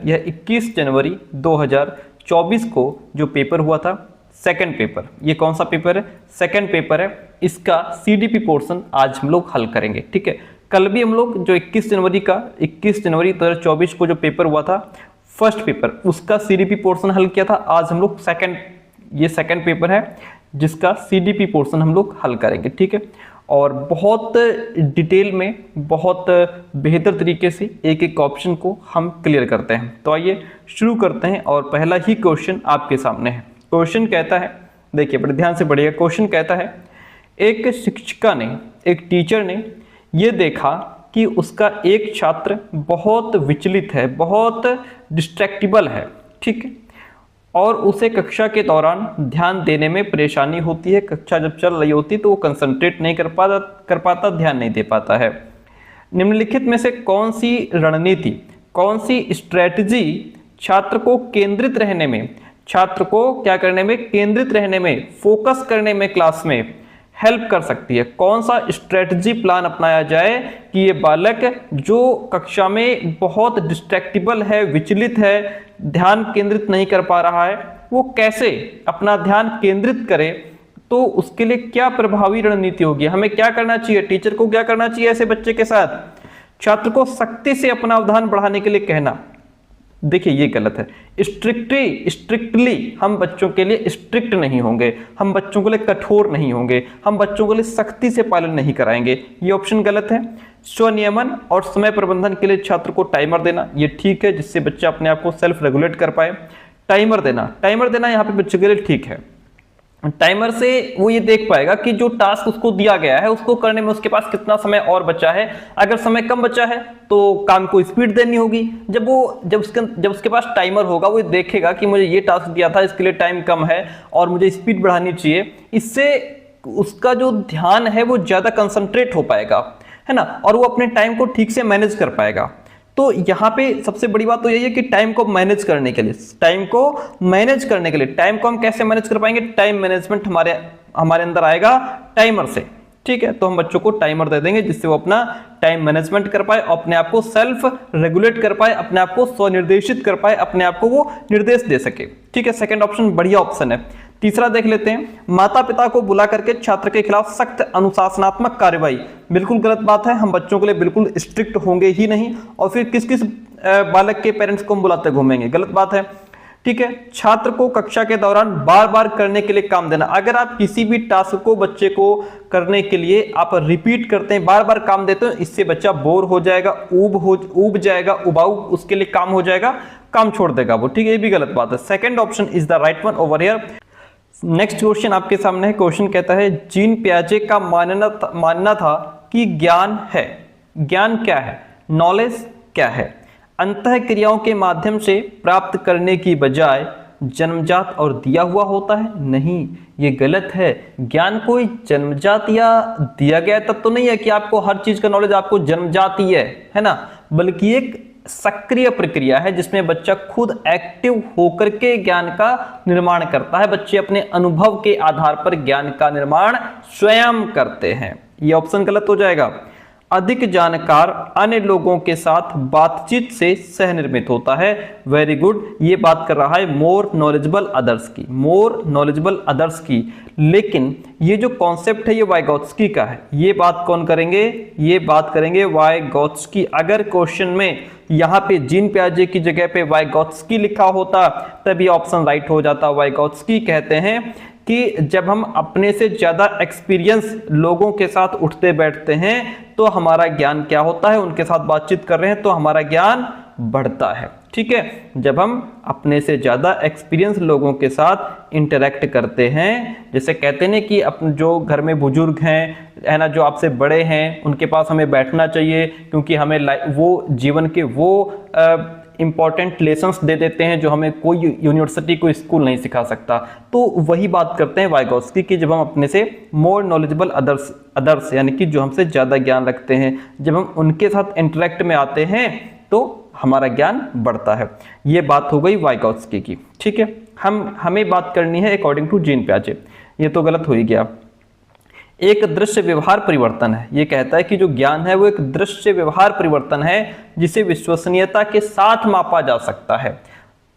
यह 21 जनवरी 2024 को जो पेपर हुआ था, सेकंड पेपर, ये कौन सा पेपर है? सेकंड पेपर है। इसका सीडीपी पोर्शन आज हम लोग हल करेंगे, ठीक है। कल भी हम लोग जो 21 जनवरी 2024 को जो पेपर हुआ था फर्स्ट पेपर, उसका सीडीपी पोर्शन हल किया था। आज हम लोग सेकंड पेपर है जिसका सीडीपी पोर्शन हम लोग हल करेंगे, ठीक है। और बहुत डिटेल में, बहुत बेहतर तरीके से एक एक ऑप्शन को हम क्लियर करते हैं। तो आइए शुरू करते हैं और पहला ही क्वेश्चन आपके सामने है। क्वेश्चन कहता है, देखिए बड़े ध्यान से पढ़िएगा। क्वेश्चन कहता है, एक शिक्षिका ने, एक टीचर ने ये देखा कि उसका एक छात्र बहुत विचलित है, बहुत डिस्ट्रैक्टिबल है, ठीक है, और उसे कक्षा के दौरान ध्यान देने में परेशानी होती है। कक्षा जब चल रही होती है तो वो कंसंट्रेट नहीं कर पाता, ध्यान नहीं दे पाता है। निम्नलिखित में से कौन सी रणनीति, कौन सी स्ट्रेटजी छात्र को केंद्रित रहने में, छात्र को क्या करने में, केंद्रित रहने में, फोकस करने में क्लास में हेल्प कर सकती है? कौन सा स्ट्रेटजी प्लान अपनाया जाए कि ये बालक जो कक्षा में बहुत डिस्ट्रैक्टिबल है, विचलित है, ध्यान केंद्रित नहीं कर पा रहा है, वो कैसे अपना ध्यान केंद्रित करे? तो उसके लिए क्या प्रभावी रणनीति होगी? हमें क्या करना चाहिए? टीचर को क्या करना चाहिए ऐसे बच्चे के साथ? छात्र को सख्ती से अपना अवधान बढ़ाने के लिए कहना। देखिए ये गलत है। स्ट्रिक्टली हम बच्चों के लिए स्ट्रिक्ट नहीं होंगे, हम बच्चों के लिए कठोर नहीं होंगे, हम बच्चों के लिए सख्ती से पालन नहीं कराएंगे, ये ऑप्शन गलत है। स्वनियमन और समय प्रबंधन के लिए छात्र को टाइमर देना, ये ठीक है, जिससे बच्चा अपने आप को सेल्फ रेगुलेट कर पाए। टाइमर देना यहाँ पे बच्चे के लिए ठीक है। टाइमर से वो ये देख पाएगा कि जो टास्क उसको दिया गया है उसको करने में उसके पास कितना समय और बचा है। अगर समय कम बचा है तो काम को स्पीड देनी होगी। जब उसके पास टाइमर होगा, वो देखेगा कि मुझे ये टास्क दिया था, इसके लिए टाइम कम है और मुझे स्पीड बढ़ानी चाहिए। इससे उसका जो ध्यान है वो ज्यादा कंसंट्रेट हो पाएगा, है ना, और वो अपने टाइम को ठीक से मैनेज कर पाएगा। तो यहाँ पे सबसे बड़ी बात तो यही है कि टाइम को मैनेज करने के लिए, टाइम को हम कैसे मैनेज कर पाएंगे? टाइम मैनेजमेंट हमारे अंदर आएगा टाइमर से, ठीक है। तो हम बच्चों को टाइमर दे देंगे जिससे वो अपना टाइम मैनेजमेंट कर पाए, अपने आप को सेल्फ रेगुलेट कर पाए, अपने आप को स्वनिर्देशित कर पाए, अपने आप को वो निर्देश दे सके, ठीक है। सेकंड ऑप्शन बढ़िया ऑप्शन है। तीसरा देख लेते हैं, माता पिता को बुला करके छात्र के खिलाफ सख्त अनुशासनात्मक कार्रवाई। बिल्कुल गलत बात है, हम बच्चों के लिए बिल्कुल स्ट्रिक्ट होंगे ही नहीं, और फिर किस किस बालक के पेरेंट्स को हम बुलाते घूमेंगे, गलत बात है, ठीक है। छात्र को कक्षा के दौरान बार बार करने के लिए काम देना। अगर आप किसी भी टास्क को बच्चे को करने के लिए आप रिपीट करते हैं, बार बार काम देते हैं, इससे बच्चा बोर हो जाएगा, ऊब जाएगा, उबाऊ उसके लिए काम हो जाएगा, काम छोड़ देगा वो, ठीक है। ये भी गलत बात है। Second option is the right one over here. Next question आपके सामने है। क्वेश्चन कहता है, जीन पियाजे का मानना था कि ज्ञान है। ज्ञान क्या है? नॉलेज क्या है? अंतः क्रियाओं के माध्यम से प्राप्त करने की बजाय जन्मजात और दिया हुआ होता है? नहीं, ये गलत है। ज्ञान कोई जन्मजात या दिया गया तब तो नहीं है कि आपको हर चीज का नॉलेज आपको जन्मजात ही है ना, बल्कि एक सक्रिय प्रक्रिया है जिसमें बच्चा खुद एक्टिव होकर के ज्ञान का निर्माण करता है। बच्चे अपने अनुभव के आधार पर ज्ञान का निर्माण स्वयं करते हैं। यह ऑप्शन गलत हो जाएगा। अधिक जानकार अन्य लोगों के साथ बातचीत से सह निर्मित होता है। वेरी गुड, ये बात कर रहा है मोर नॉलेजेबल अदर्स की। लेकिन ये जो कॉन्सेप्ट है ये वाइगोत्स्की का है। ये बात कौन करेंगे? ये बात करेंगे वाइगोत्स्की। अगर क्वेश्चन में यहाँ पे जीन पियाजे की जगह पे वाइगोत्स्की लिखा होता तब ये ऑप्शन राइट हो जाता। वाइगोत्स्की कहते हैं कि जब हम अपने से ज्यादा एक्सपीरियंस लोगों के साथ उठते बैठते हैं तो हमारा ज्ञान क्या होता है? उनके साथ बातचीत कर रहे हैं तो हमारा ज्ञान बढ़ता है, ठीक है। जब हम अपने से ज्यादा एक्सपीरियंस लोगों के साथ इंटरेक्ट करते हैं, जैसे कहते हैं कि अपने जो घर में बुजुर्ग हैं, है ना, जो आपसे बड़े हैं, उनके पास हमें बैठना चाहिए क्योंकि हमें वो जीवन के वो इंपॉर्टेंट लेसन्स दे देते हैं जो हमें कोई यूनिवर्सिटी, कोई स्कूल नहीं सिखा सकता। तो वही बात करते हैं वाइगोत्स्की की, जब हम अपने से मोर नॉलेजेबल अदर्स यानी कि जो हमसे ज़्यादा ज्ञान रखते हैं, जब हम उनके साथ इंटरेक्ट में आते हैं तो हमारा ज्ञान बढ़ता है। ये बात हो गई वाइगोत्स्की की, ठीक है। हमें बात करनी है अकॉर्डिंग टू जीन पियाजे। ये तो गलत हो ही गया। एक दृश्य व्यवहार परिवर्तन है। ये कहता है कि जो ज्ञान है वो एक दृश्य व्यवहार परिवर्तन है जिसे विश्वसनीयता के साथ मापा जा सकता है।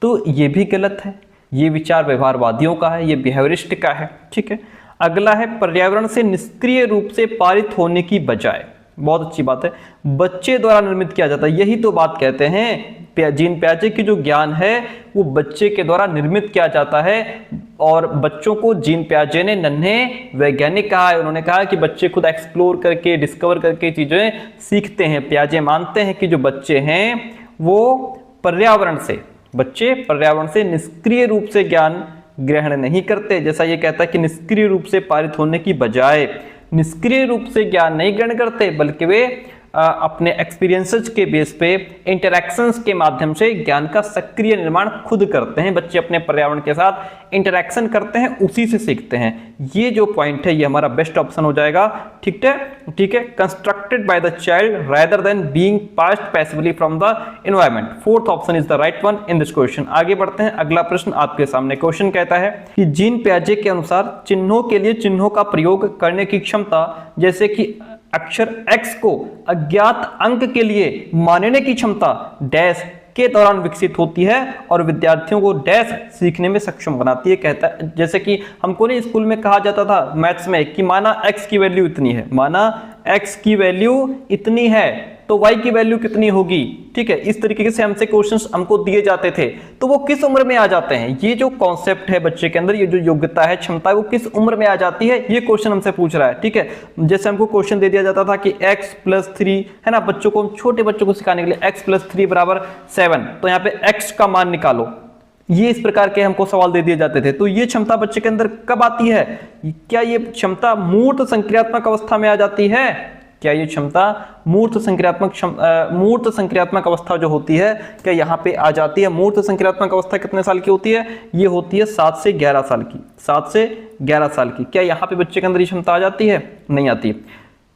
तो ये भी गलत है, ये विचार व्यवहारवादियों का है, ये बिहेवियरिस्ट का है। ठीक है, अगला है पर्यावरण से निष्क्रिय रूप से पारित होने की बजाय। बहुत अच्छी बात है, बच्चे द्वारा निर्मित किया जाता है। यही तो बात कहते हैं जीन पियाजे की जो ज्ञान है वो बच्चे के द्वारा निर्मित किया जाता है। और बच्चों को जीन पियाजे ने नन्हे वैज्ञानिक कहा है। उन्होंने कहा कि बच्चे खुद एक्सप्लोर करके डिस्कवर करके चीजें सीखते हैं। पियाजे मानते हैं कि जो बच्चे हैं वो बच्चे पर्यावरण से निष्क्रिय रूप से ज्ञान ग्रहण नहीं करते। जैसा ये कहता है कि निष्क्रिय रूप से पारित होने की बजाय निष्क्रिय रूप से ज्ञान नहीं ग्रहण करते, बल्कि वे अपने एक्सपीरियंसेस के बेस पे इंटरैक्शंस के माध्यम से ज्ञान का सक्रिय निर्माण खुद करते हैं। बच्चे अपने पर्यावरण के साथ इंटरैक्शन करते हैं, उसी से सीखते हैं। ये जो पॉइंट है ये हमारा बेस्ट ऑप्शन हो जाएगा। ठीक है, constructed by the child rather than being passed passively from the environment. Fourth option is the right one in this question. आगे बढ़ते हैं, अगला प्रश्न आपके सामने। क्वेश्चन कहता है कि जीन पियाजे के अनुसार चिन्हों के लिए चिन्हों का प्रयोग करने की क्षमता, जैसे कि अक्षर x को अज्ञात अंक के लिए मानने की क्षमता डैश के दौरान विकसित होती है और विद्यार्थियों को डैश सीखने में सक्षम बनाती है। कहता है जैसे कि हमको नहीं स्कूल में कहा जाता था मैथ्स में कि माना x की वैल्यू इतनी है, माना x की वैल्यू इतनी है तो y की वैल्यू कितनी होगी। ठीक है, इस तरीके से हमसे क्वेश्चंस हमको दिए जाते थे। तो वो किस उम्र में आ जाते हैं, ये जो कॉन्सेप्ट है बच्चे के अंदर, ये जो योग्यता है, क्षमता है, वो किस उम्र में आ जाती है, ये क्वेश्चन हमसे पूछ रहा है। ठीक है, जैसे हमको क्वेश्चन दे दिया जाता था कि x+3 है ना, बच्चों को, छोटे बच्चों को सिखाने के लिए x+3 = 7, तो यहाँ पे x का मान निकालो। ये इस प्रकार के हमको सवाल दे दिए जाते थे। तो ये क्षमता बच्चे के अंदर कब आती है? क्या ये क्षमता मूर्त संक्रियात्मक अवस्था में आ जाती है? क्या ये क्षमता मूर्त संक्रियात्मक अवस्था जो होती है, क्या यहाँ पे आ जाती है? मूर्त संक्रियात्मक अवस्था कितने साल की होती है? ये होती है 7 से 11 साल की। 7 से 11 साल की। क्या यहाँ पे बच्चे के अंदर ये क्षमता आ जाती है? नहीं आती।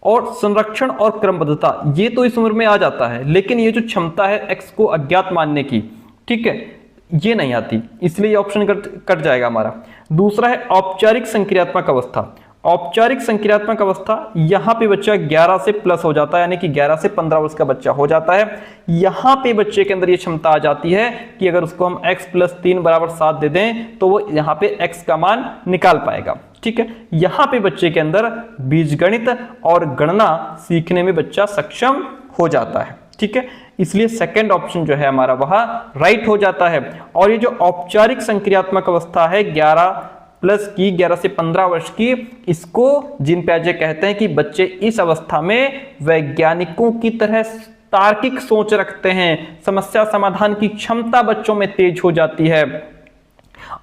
और संरक्षण और क्रमबद्धता, ये तो इस उम्र में आ जाता है, लेकिन ये जो क्षमता है x को अज्ञात मानने की, ठीक है, ये नहीं आती, इसलिए ये ऑप्शन कट जाएगा हमारा। दूसरा है औपचारिक संक्रियात्मक अवस्था। औपचारिक संक्रियात्मक अवस्था, यहाँ पे बच्चा 11 से प्लस हो जाता है, यानी कि 11 से 15 वर्ष का बच्चा हो जाता है। यहाँ पे बच्चे के अंदर ये क्षमता आ जाती है कि अगर उसको हम x+3 = 7 दे दें तो वो यहाँ पे x का मान निकाल पाएगा। ठीक है, यहाँ पे बच्चे के अंदर बीजगणित और गणना सीखने में बच्चा सक्षम हो जाता है। ठीक है, इसलिए सेकंड ऑप्शन जो है हमारा वह राइट हो जाता है। और ये जो औपचारिक संक्रियात्मक अवस्था है 11 से 15 वर्ष की, इसको जीन पियाजे कहते हैं कि बच्चे इस अवस्था में वैज्ञानिकों की तरह तार्किक सोच रखते हैं, समस्या समाधान की क्षमता बच्चों में तेज हो जाती है।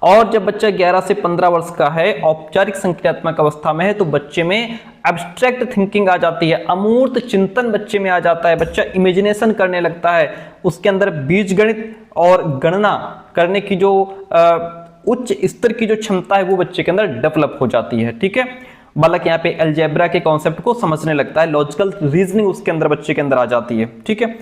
और जब बच्चा 11 से 15 वर्ष का है, औपचारिक संक्रियात्मक अवस्था में है, तो बच्चे में एब्स्ट्रैक्ट थिंकिंग आ जाती है, अमूर्त चिंतन बच्चे में आ जाता है, बच्चा इमेजिनेशन करने लगता है, उसके अंदर बीजगणित और गणना करने की जो उच्च स्तर की जो क्षमता है वो बच्चे के अंदर डेवलप हो जाती है। ठीक है, बालक यहाँ पे अलजेब्रा के कॉन्सेप्ट को समझने लगता है, लॉजिकल रीजनिंग उसके अंदर बच्चे के अंदर आ जाती है। ठीक है,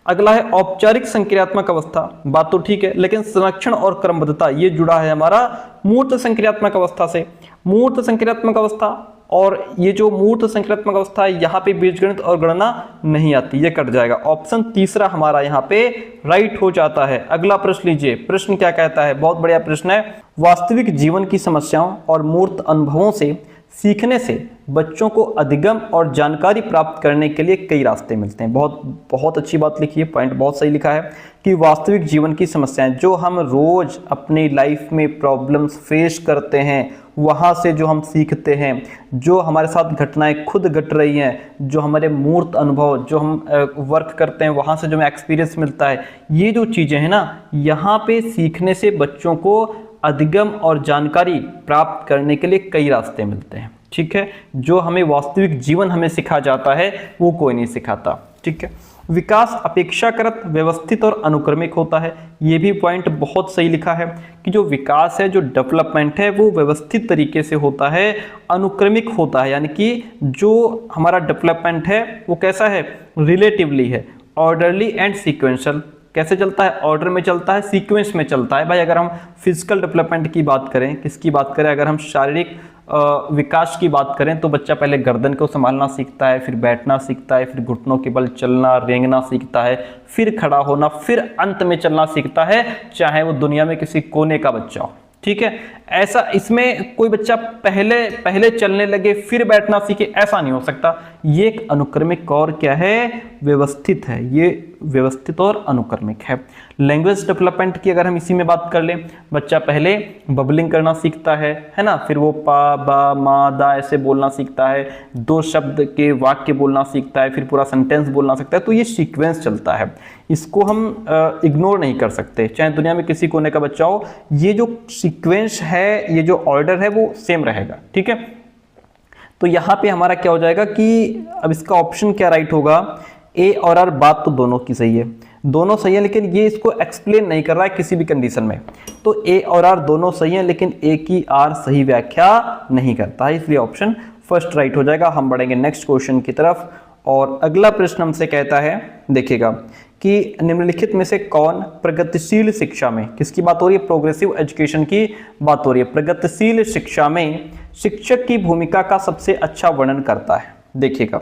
अगला है औपचारिक संक्रियात्मक अवस्था। बात तो ठीक है, लेकिन संरक्षण और क्रमबद्धता ये जुड़ा है हमारा मूर्त संक्रियात्मक अवस्था से। मूर्त संक्रियात्मक अवस्था, और ये जो मूर्त संक्रियात्मक अवस्था है यहाँ पे बीजगणित और गणना नहीं आती, ये कट जाएगा। ऑप्शन तीसरा हमारा यहाँ पे राइट हो जाता है। अगला प्रश्न लीजिए, प्रश्न क्या कहता है, बहुत बढ़िया प्रश्न है। वास्तविक जीवन की समस्याओं और मूर्त अनुभवों से सीखने से बच्चों को अधिगम और जानकारी प्राप्त करने के लिए कई रास्ते मिलते हैं। बहुत अच्छी बात लिखी है, पॉइंट बहुत सही लिखा है कि वास्तविक जीवन की समस्याएं, जो हम रोज अपनी लाइफ में प्रॉब्लम्स फेस करते हैं, वहाँ से जो हम सीखते हैं, जो हमारे साथ घटनाएं खुद घट रही हैं, जो हमारे मूर्त अनुभव, जो हम वर्क करते हैं, वहाँ से जो हमें एक्सपीरियंस मिलता है, ये जो चीज़ें हैं ना, यहाँ पे सीखने से बच्चों को अधिगम और जानकारी प्राप्त करने के लिए कई रास्ते मिलते हैं। ठीक है, जो हमें वास्तविक जीवन हमें सिखा जाता है वो कोई नहीं सिखाता। ठीक है, विकास अपेक्षाकृत व्यवस्थित और अनुक्रमिक होता है। ये भी पॉइंट बहुत सही लिखा है कि जो विकास है, जो डेवलपमेंट है, वो व्यवस्थित तरीके से होता है, अनुक्रमिक होता है, यानी कि जो हमारा डेवलपमेंट है वो कैसा है, रिलेटिवली है, ऑर्डरली एंड सीक्वेंशियल। कैसे चलता है, ऑर्डर में चलता है, सीक्वेंस में चलता है। भाई अगर हम फिजिकल डेवलपमेंट की बात करें, किसकी बात करें, अगर हम शारीरिक विकास की बात करें तो बच्चा पहले गर्दन को संभालना सीखता है, फिर बैठना सीखता है, फिर घुटनों के बल चलना रेंगना सीखता है, फिर खड़ा होना, फिर अंत में चलना सीखता है, चाहे वो दुनिया में किसी कोने का बच्चा हो। ठीक है, ऐसा इसमें कोई बच्चा पहले चलने लगे फिर बैठना सीखे, ऐसा नहीं हो सकता। ये एक अनुक्रमिक और क्या है, व्यवस्थित है। ये व्यवस्थित और अनुक्रमिक है। लैंग्वेज डेवलपमेंट की अगर हम इसी में बात कर लें, बच्चा पहले बबलिंग करना सीखता है ना, फिर वो पा बा मा दा ऐसे बोलना सीखता है, 2 शब्द के वाक्य बोलना सीखता है, फिर पूरा सेंटेंस बोलना सीखता है। तो ये सीक्वेंस चलता है, इसको हम इग्नोर नहीं कर सकते, चाहे दुनिया में किसी कोने का बच्चा हो। ये जो सीक्वेंस है, ये जो ऑर्डर है वो सेम रहेगा। ठीक है, तो यहाँ पे हमारा क्या हो जाएगा कि अब इसका ऑप्शन क्या राइट होगा, ए और आर। बात तो दोनों की सही है, दोनों सही है, लेकिन ये इसको एक्सप्लेन नहीं कर रहा है किसी भी कंडीशन में। तो ए और आर दोनों सही है, लेकिन ए की आर सही व्याख्या नहीं करता है, इसलिए ऑप्शन फर्स्ट राइट हो जाएगा। हम बढ़ेंगे नेक्स्ट क्वेश्चन की तरफ, और अगला प्रश्न हमसे कहता है, देखिएगा कि निम्नलिखित में से कौन प्रगतिशील शिक्षा में, किसकी बात हो रही है, प्रोग्रेसिव एजुकेशन की बात हो रही है, प्रगतिशील शिक्षा में शिक्षक की भूमिका का सबसे अच्छा वर्णन करता है। देखिएगा,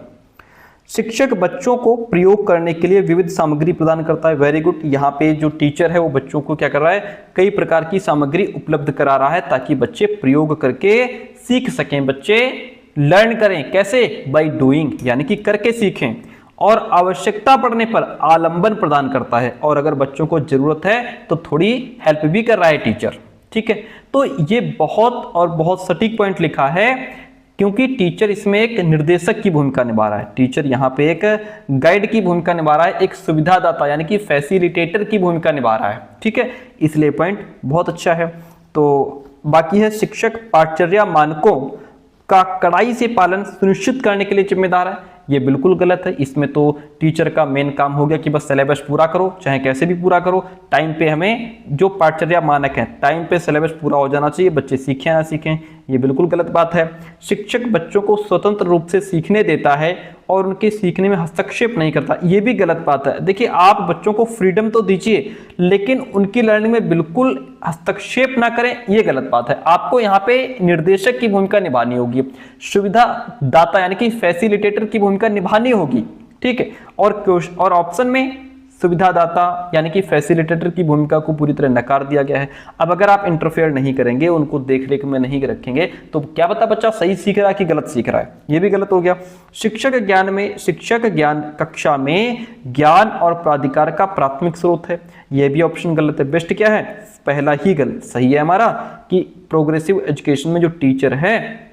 शिक्षक बच्चों को प्रयोग करने के लिए विविध सामग्री प्रदान करता है। Very good. यहाँ पे जो टीचर है वो बच्चों को क्या कर रहा है, कई प्रकार की सामग्री उपलब्ध करा रहा है ताकि बच्चे प्रयोग करके सीख सकें। बच्चे लर्न करें कैसे, बाय डूइंग, यानी कि करके सीखें। और आवश्यकता पड़ने पर आलंबन प्रदान करता है, और अगर बच्चों को जरूरत है तो थोड़ी हेल्प भी कर रहा है टीचर। ठीक है, तो ये बहुत और बहुत सटीक पॉइंट लिखा है, क्योंकि टीचर इसमें एक निर्देशक की भूमिका निभा रहा है। टीचर यहाँ पे एक गाइड की भूमिका निभा रहा है, एक सुविधादाता यानी कि फैसिलिटेटर की भूमिका निभा रहा है। ठीक है, इसलिए पॉइंट बहुत अच्छा है। तो बाकी है, शिक्षक पाठचर्या मानकों का कड़ाई से पालन सुनिश्चित करने के लिए जिम्मेदार है। ये बिल्कुल गलत है। इसमें तो टीचर का मेन काम हो गया कि बस सिलेबस पूरा करो, चाहे कैसे भी पूरा करो, टाइम पे हमें जो पाठचर्या मानक है टाइम पे सिलेबस पूरा हो जाना चाहिए, बच्चे सीखें ना सीखें, ये बिल्कुल गलत बात है। शिक्षक बच्चों को स्वतंत्र रूप से सीखने देता है और उनके सीखने में हस्तक्षेप नहीं करता, ये भी गलत बात है। देखिए, आप बच्चों को फ्रीडम तो दीजिए, लेकिन उनकी लर्निंग में बिल्कुल हस्तक्षेप ना करें, ये गलत बात है। आपको यहाँ पे निर्देशक की भूमिका निभानी होगी, सुविधा दाता यानी कि फैसिलिटेटर की भूमिका निभानी होगी। ठीक है, और ऑप्शन में सुविधादाता यानी कि फैसिलिटेटर की भूमिका को पूरी तरह नकार दिया गया है। अब अगर आप इंटरफेयर नहीं करेंगे, उनको देख रेख में नहीं रखेंगे, तो क्या पता बच्चा सही सीख रहा है कि गलत सीख रहा है, ये भी गलत हो गया। शिक्षक ज्ञान कक्षा में ज्ञान और प्राधिकार का प्राथमिक स्रोत है, ये भी ऑप्शन गलत है। बेस्ट क्या है, पहला ही गलत। सही है हमारा कि प्रोग्रेसिव एजुकेशन में जो टीचर है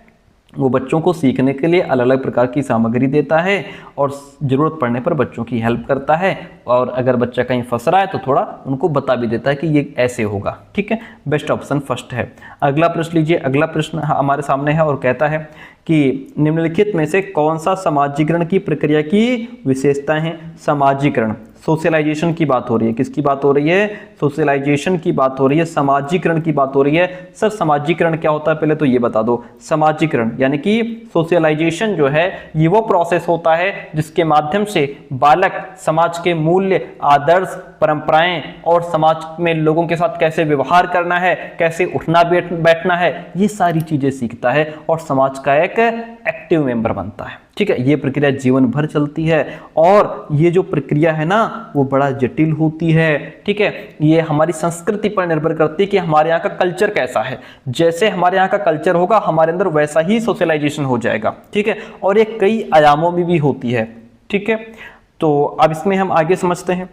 वो बच्चों को सीखने के लिए अलग अलग प्रकार की सामग्री देता है और जरूरत पड़ने पर बच्चों की हेल्प करता है, और अगर बच्चा कहीं फंस रहा है तो थोड़ा उनको बता भी देता है कि ये ऐसे होगा। ठीक है, बेस्ट ऑप्शन फर्स्ट है। अगला प्रश्न लीजिए। अगला प्रश्न हमारे सामने है और कहता है कि निम्नलिखित में से कौन सा समाजीकरण की प्रक्रिया की विशेषताएं हैं। समाजीकरण, सोशलाइजेशन की बात हो रही है। किसकी बात हो रही है, सोशलाइजेशन की बात हो रही है, समाजीकरण की बात हो रही है। सर समाजीकरण क्या होता है, पहले तो ये बता दो। समाजीकरण यानी कि सोशलाइजेशन जो है ये वो प्रोसेस होता है जिसके माध्यम से बालक समाज के मूल्य, आदर्श, परंपराएं और समाज में लोगों के साथ कैसे व्यवहार करना है, कैसे उठना बैठना है, ये सारी चीजें सीखता है और समाज का एक एक्टिव मेंबर बनता है। ठीक है, ये प्रक्रिया जीवन भर चलती है और ये जो प्रक्रिया है ना वो बड़ा जटिल होती है। ठीक है, ये हमारी संस्कृति पर निर्भर करती है कि हमारे यहाँ का कल्चर कैसा है। जैसे हमारे यहाँ का कल्चर होगा हमारे अंदर वैसा ही सोशलाइजेशन हो जाएगा। ठीक है, और ये कई आयामों में भी होती है। ठीक है, तो अब इसमें हम आगे समझते हैं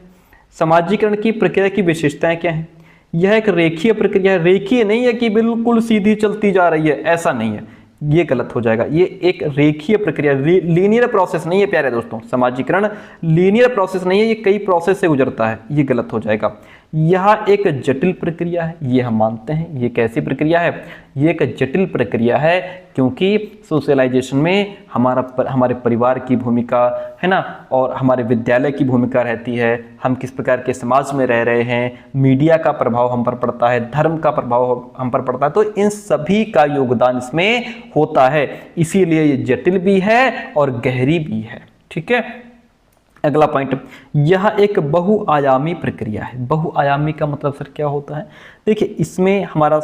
समाजीकरण की प्रक्रिया की विशेषताएं क्या है। यह एक रेखीय प्रक्रिया है, रेखीय नहीं है कि बिल्कुल सीधी चलती जा रही है, ऐसा नहीं है, ये गलत हो जाएगा। ये एक रेखीय प्रक्रिया, लीनियर प्रोसेस नहीं है प्यारे दोस्तों। समाजीकरण लीनियर प्रोसेस नहीं है, ये कई प्रोसेस से गुजरता है, ये गलत हो जाएगा। यह एक जटिल प्रक्रिया है, ये हम मानते हैं। ये कैसी प्रक्रिया है, ये एक जटिल प्रक्रिया है, क्योंकि सोशलाइजेशन में हमारे परिवार की भूमिका है ना, और हमारे विद्यालय की भूमिका रहती है, हम किस प्रकार के समाज में रह रहे हैं, मीडिया का प्रभाव हम पर पड़ता है, धर्म का प्रभाव हम पर पड़ता है, तो इन सभी का योगदान इसमें होता है। इसीलिए ये जटिल भी है और गहरी भी है। ठीक है, अगला पॉइंट, यह एक बहुआयामी प्रक्रिया है। बहुआयामी का मतलब सर क्या होता है, देखिए इसमें हमारा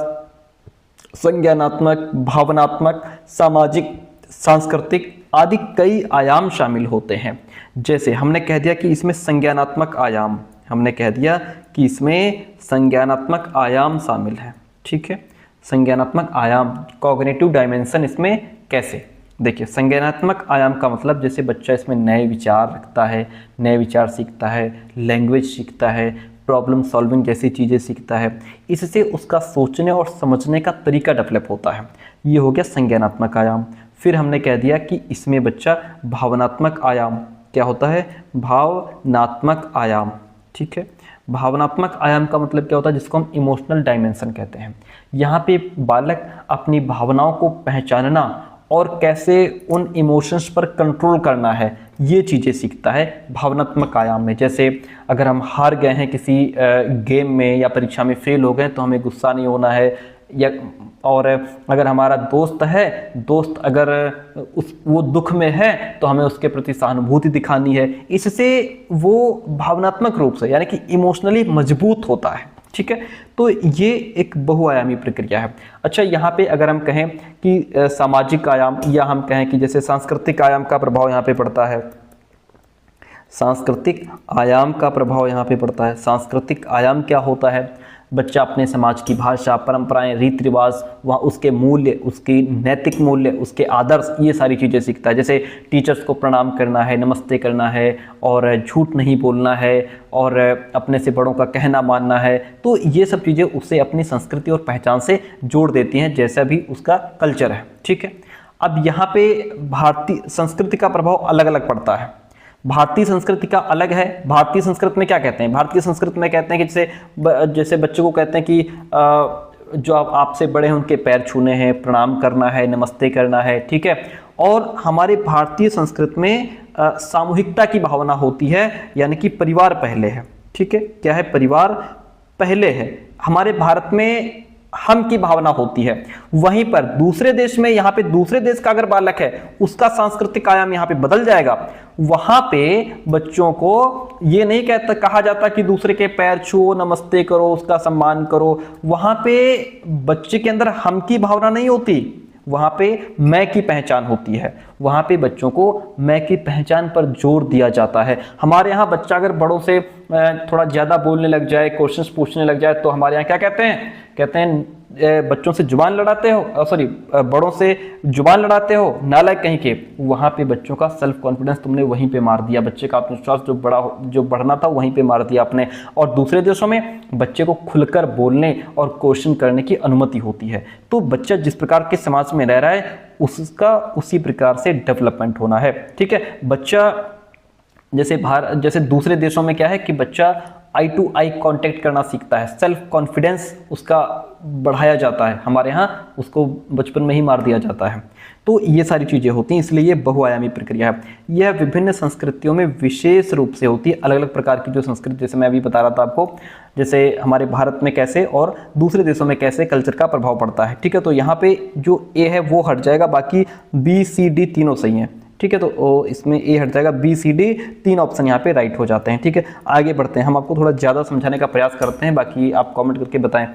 संज्ञानात्मक, भावनात्मक, सामाजिक, सांस्कृतिक आदि कई आयाम शामिल होते हैं। जैसे हमने कह दिया कि इसमें संज्ञानात्मक आयाम, हमने कह दिया कि इसमें संज्ञानात्मक आयाम शामिल है, ठीक है। संज्ञानात्मक आयाम, कॉग्निटिव डायमेंशन इसमें कैसे, देखिए संज्ञानात्मक आयाम का मतलब जैसे बच्चा इसमें नए विचार रखता है, नए विचार सीखता है, लैंग्वेज सीखता है, प्रॉब्लम सॉल्विंग जैसी चीज़ें सीखता है, इससे उसका सोचने और समझने का तरीका डेवलप होता है। ये हो गया संज्ञानात्मक आयाम। फिर हमने कह दिया कि इसमें बच्चा भावनात्मक आयाम, क्या होता है, भावनात्मक आयाम, ठीक है। भावनात्मक आयाम का मतलब क्या होता है, जिसको हम इमोशनल डायमेंशन कहते हैं। यहाँ पे बालक अपनी भावनाओं को पहचानना और कैसे उन इमोशंस पर कंट्रोल करना है, ये चीज़ें सीखता है भावनात्मक आयाम में। जैसे अगर हम हार गए हैं किसी गेम में या परीक्षा में फेल हो गए तो हमें गुस्सा नहीं होना है, या और अगर हमारा दोस्त है, दोस्त अगर वो दुख में है तो हमें उसके प्रति सहानुभूति दिखानी है। इससे वो भावनात्मक रूप से यानी कि इमोशनली मजबूत होता है, ठीक है। तो ये एक बहुआयामी प्रक्रिया है। अच्छा, यहाँ पे अगर हम कहें कि सामाजिक आयाम, या हम कहें कि जैसे सांस्कृतिक आयाम का प्रभाव यहाँ पे पड़ता है, सांस्कृतिक आयाम का प्रभाव यहाँ पे पड़ता है। सांस्कृतिक आयाम क्या होता है, बच्चा अपने समाज की भाषा, परंपराएं, रीति रिवाज, वहाँ उसके मूल्य, उसकी नैतिक मूल्य, उसके आदर्श, ये सारी चीज़ें सीखता है। जैसे टीचर्स को प्रणाम करना है, नमस्ते करना है, और झूठ नहीं बोलना है, और अपने से बड़ों का कहना मानना है। तो ये सब चीज़ें उसे अपनी संस्कृति और पहचान से जोड़ देती हैं, जैसा भी उसका कल्चर है, ठीक है। अब यहाँ पे भारतीय संस्कृति का प्रभाव अलग अलग पड़ता है। भारतीय संस्कृति का अलग है। भारतीय संस्कृति में क्या कहते हैं, भारतीय संस्कृति में कहते हैं कि जैसे बच्चों को कहते हैं कि जो आपसे बड़े हैं उनके पैर छूने हैं, प्रणाम करना है, नमस्ते करना है, ठीक है। और हमारे भारतीय संस्कृति में सामूहिकता की भावना होती है, यानी कि परिवार पहले है, ठीक है। क्या है, परिवार पहले है। हमारे भारत में हम की भावना होती है। वहीं पर दूसरे देश में, यहाँ पे दूसरे देश का अगर बालक है, उसका सांस्कृतिक आयाम यहाँ पे बदल जाएगा। वहां पे बच्चों को ये नहीं कहा जाता कि दूसरे के पैर छुओ, नमस्ते करो, उसका सम्मान करो। वहां पे बच्चे के अंदर हम की भावना नहीं होती, वहां पे मैं की पहचान होती है। वहां पे बच्चों को मैं की पहचान पर जोर दिया जाता है। हमारे यहाँ बच्चा अगर बड़ों से थोड़ा ज्यादा बोलने लग जाए, क्वेश्चंस पूछने लग जाए, तो हमारे यहाँ क्या कहते हैं बच्चों से जुबान लड़ाते हो, सॉरी बड़ों से जुबान लड़ाते हो, नालायक कहीं के। वहां पे बच्चों का सेल्फ कॉन्फिडेंस तुमने वहीं पे मार दिया, बच्चे का आत्मविश्वास जो बढ़ना था वहीं पे मार दिया आपने। और दूसरे देशों में बच्चे को खुलकर बोलने और क्वेश्चन करने की अनुमति होती है। तो बच्चा जिस प्रकार के समाज में रह रहा है उसका उसी प्रकार से डेवलपमेंट होना है, ठीक है। बच्चा जैसे दूसरे देशों में क्या है कि बच्चा आई टू आई कांटेक्ट करना सीखता है, सेल्फ कॉन्फिडेंस उसका बढ़ाया जाता है। हमारे यहाँ उसको बचपन में ही मार दिया जाता है। तो ये सारी चीज़ें होती हैं, इसलिए ये बहुआयामी प्रक्रिया है। यह विभिन्न संस्कृतियों में विशेष रूप से होती है। अलग अलग प्रकार की जो संस्कृति, जैसे मैं अभी बता रहा था आपको, जैसे हमारे भारत में कैसे और दूसरे देशों में कैसे कल्चर का प्रभाव पड़ता है, ठीक है। तो यहाँ पे जो ए है वो हट जाएगा, बाकी बी सी डी तीनों सही हैं, ठीक है। तो इसमें ए हट जाएगा, बी सी डी तीन ऑप्शन यहाँ पे राइट हो जाते हैं, ठीक है। आगे बढ़ते हैं, हम आपको थोड़ा ज़्यादा समझाने का प्रयास करते हैं, बाकी आप कमेंट करके बताएं।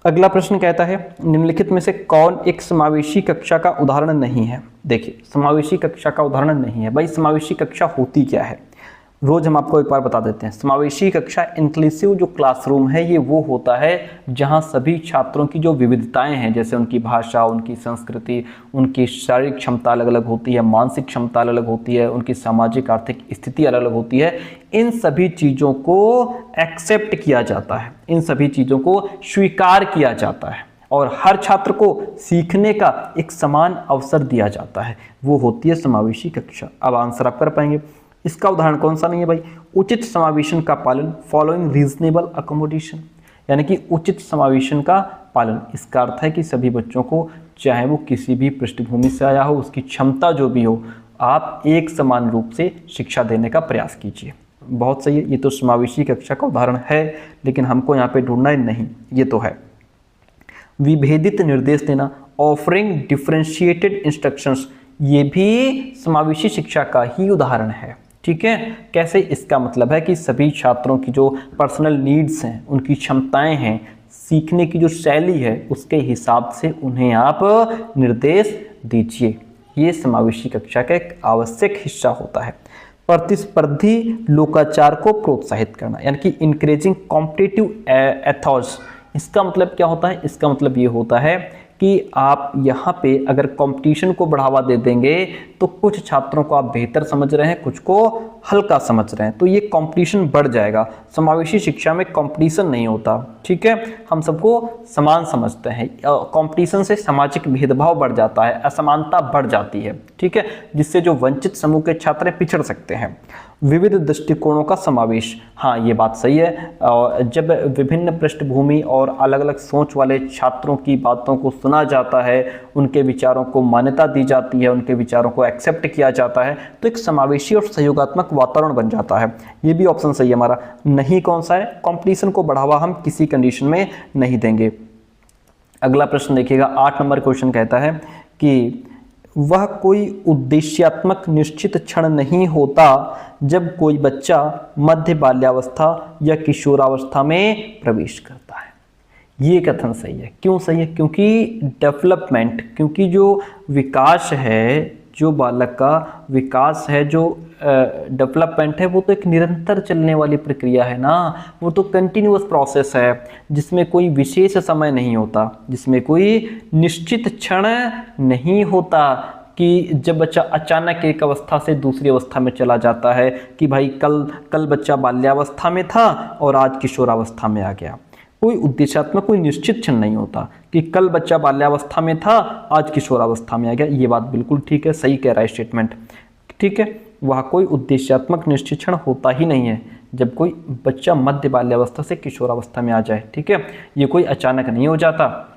अगला प्रश्न कहता है, निम्नलिखित में से कौन एक समावेशी कक्षा का उदाहरण नहीं है। देखिए, समावेशी कक्षा का उदाहरण नहीं है। भाई समावेशी कक्षा होती क्या है, रोज हम आपको एक बार बता देते हैं। समावेशी कक्षा, इंक्लूसिव जो क्लासरूम है, ये वो होता है जहां सभी छात्रों की जो विविधताएं हैं, जैसे उनकी भाषा, उनकी संस्कृति, उनकी शारीरिक क्षमता अलग अलग होती है, मानसिक क्षमता अलग अलग होती है, उनकी सामाजिक आर्थिक स्थिति अलग अलग होती है, इन सभी चीज़ों को एक्सेप्ट किया जाता है, इन सभी चीज़ों को स्वीकार किया जाता है और हर छात्र को सीखने का एक समान अवसर दिया जाता है। वो होती है समावेशी कक्षा। अब आंसर आप कर पाएंगे। इसका उदाहरण कौन सा नहीं है भाई, उचित समावेशन का पालन, फॉलोइंग रीजनेबल अकोमोडेशन, यानी कि उचित समावेशन का पालन। इसका अर्थ है कि सभी बच्चों को, चाहे वो किसी भी पृष्ठभूमि से आया हो, उसकी क्षमता जो भी हो, आप एक समान रूप से शिक्षा देने का प्रयास कीजिए। बहुत सही है, ये तो समावेशी कक्षा का उदाहरण है, लेकिन हमको यहाँ पे ढूंढना है नहीं, ये तो है। विभेदित निर्देश देना, ऑफरिंग डिफरेंशिएटेड इंस्ट्रक्शंस, ये भी समावेशी शिक्षा का ही उदाहरण है, ठीक है। कैसे, इसका मतलब है कि सभी छात्रों की जो पर्सनल नीड्स हैं, उनकी क्षमताएं हैं, सीखने की जो शैली है उसके हिसाब से उन्हें आप निर्देश दीजिए। ये समावेशी कक्षा का एक आवश्यक हिस्सा होता है। प्रतिस्पर्धी लोकाचार को प्रोत्साहित करना, यानी कि इंकरेजिंग कॉम्पिटिटिव एथॉस। इसका मतलब क्या होता है? इसका मतलब ये होता है कि आप यहाँ पे अगर कंपटीशन को बढ़ावा दे देंगे तो कुछ छात्रों को आप बेहतर समझ रहे हैं, कुछ को हल्का समझ रहे हैं, तो ये कंपटीशन बढ़ जाएगा। समावेशी शिक्षा में कंपटीशन नहीं होता, ठीक है, हम सबको समान समझते हैं। कंपटीशन से सामाजिक भेदभाव बढ़ जाता है, असमानता बढ़ जाती है, ठीक है, जिससे जो वंचित समूह के छात्र पिछड़ सकते हैं। विविध दृष्टिकोणों का समावेश, हाँ ये बात सही है। जब विभिन्न पृष्ठभूमि और अलग अलग सोच वाले छात्रों की बातों को सुना जाता है, उनके विचारों को मान्यता दी जाती है, उनके विचारों को एक्सेप्ट किया जाता है, तो एक समावेशी और सहयोगात्मक वातावरण बन जाता है। ये भी ऑप्शन सही है हमारा। नहीं कौन सा है? कंपटीशन को बढ़ावा हम किसी कंडीशन में नहीं देंगे। अगला प्रश्न देखिएगा, 8 नंबर क्वेश्चन कहता है कि वह कोई उद्देश्यात्मक निश्चित क्षण नहीं होता जब कोई बच्चा मध्य बाल्यावस्था या किशोरावस्था में प्रवेश करता है। ये कथन सही है। क्यों सही है? क्योंकि डेवलपमेंट, क्योंकि जो विकास है, जो बालक का विकास है, जो डेवलपमेंट है, वो तो एक निरंतर चलने वाली प्रक्रिया है ना, वो तो कंटिन्यूअस प्रोसेस है जिसमें कोई विशेष समय नहीं होता, जिसमें कोई निश्चित क्षण नहीं होता कि जब बच्चा अचानक एक अवस्था से दूसरी अवस्था में चला जाता है कि भाई कल बच्चा बाल्यावस्था में था और आज किशोरावस्था में आ गया। कोई उद्देश्यात्मक, कोई निश्चित क्षण नहीं होता कि कल बच्चा बाल्यावस्था में था, आज किशोरावस्था में आ गया। ये बात बिल्कुल ठीक है, सही कह रहा है स्टेटमेंट, ठीक है। वह कोई उद्देश्यात्मक निश्चित क्षण होता ही नहीं है जब कोई बच्चा मध्य बाल्यावस्था से किशोरावस्था में आ जाए, ठीक है, ये कोई अचानक नहीं हो जाता।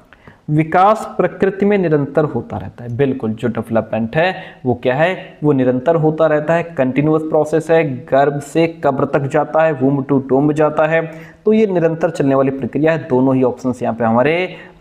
विकास प्रकृति में निरंतर होता रहता है। बिल्कुल, जो डेवलपमेंट है वो क्या है? वो निरंतर होता रहता है, कंटिन्यूअस प्रोसेस है, गर्भ से कब्र तक जाता है, वूम्ब टू टूम्ब जाता है, तो ये निरंतर चलने वाली प्रक्रिया है। दोनों ही ऑप्शन यहाँ पे हमारे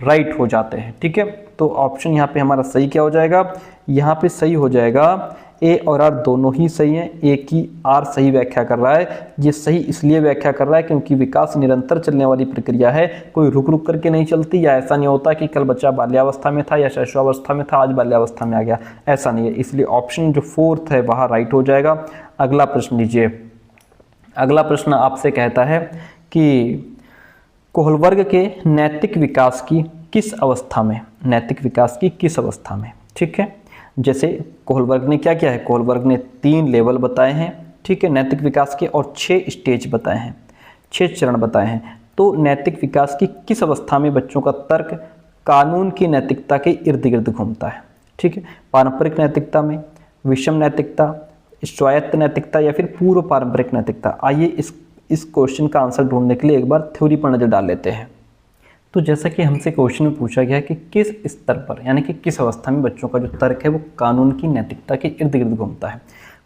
राइट हो जाते हैं, ठीक है। तो ऑप्शन यहाँ पे हमारा सही क्या हो जाएगा? यहाँ पे सही हो जाएगा ए और आर दोनों ही सही हैं। ए की आर सही व्याख्या कर रहा है। ये सही इसलिए व्याख्या कर रहा है क्योंकि विकास निरंतर चलने वाली प्रक्रिया है, कोई रुक रुक करके नहीं चलती, या ऐसा नहीं होता कि कल बच्चा बाल्यावस्था में था या शैशवावस्था में था, आज बाल्यावस्था में आ गया, ऐसा नहीं है। इसलिए ऑप्शन जो 4th है वहाँ राइट हो जाएगा। अगला प्रश्न लीजिए। अगला प्रश्न आपसे कहता है कि कोहलबर्ग के नैतिक विकास की किस अवस्था में, नैतिक विकास की किस अवस्था में, ठीक है। जैसे कोहलबर्ग ने क्या किया है? कोहलबर्ग ने 3 लेवल बताए हैं, ठीक है, नैतिक विकास के, और 6 स्टेज बताए हैं, 6 चरण बताए हैं। तो नैतिक विकास की किस अवस्था में बच्चों का तर्क कानून की नैतिकता के इर्द गिर्द घूमता है, ठीक है। पारंपरिक नैतिकता में, विषम नैतिकता, स्वायत्त नैतिकता, या फिर पूर्व पारंपरिक नैतिकता। आइए इस क्वेश्चन का आंसर ढूंढने के लिए एक बार थ्योरी पर नजर डाल लेते हैं। तो जैसा कि हमसे क्वेश्चन में पूछा गया है कि किस स्तर पर, यानी कि किस अवस्था में बच्चों का जो तर्क है वो कानून की नैतिकता के इर्द गिर्द घूमता है।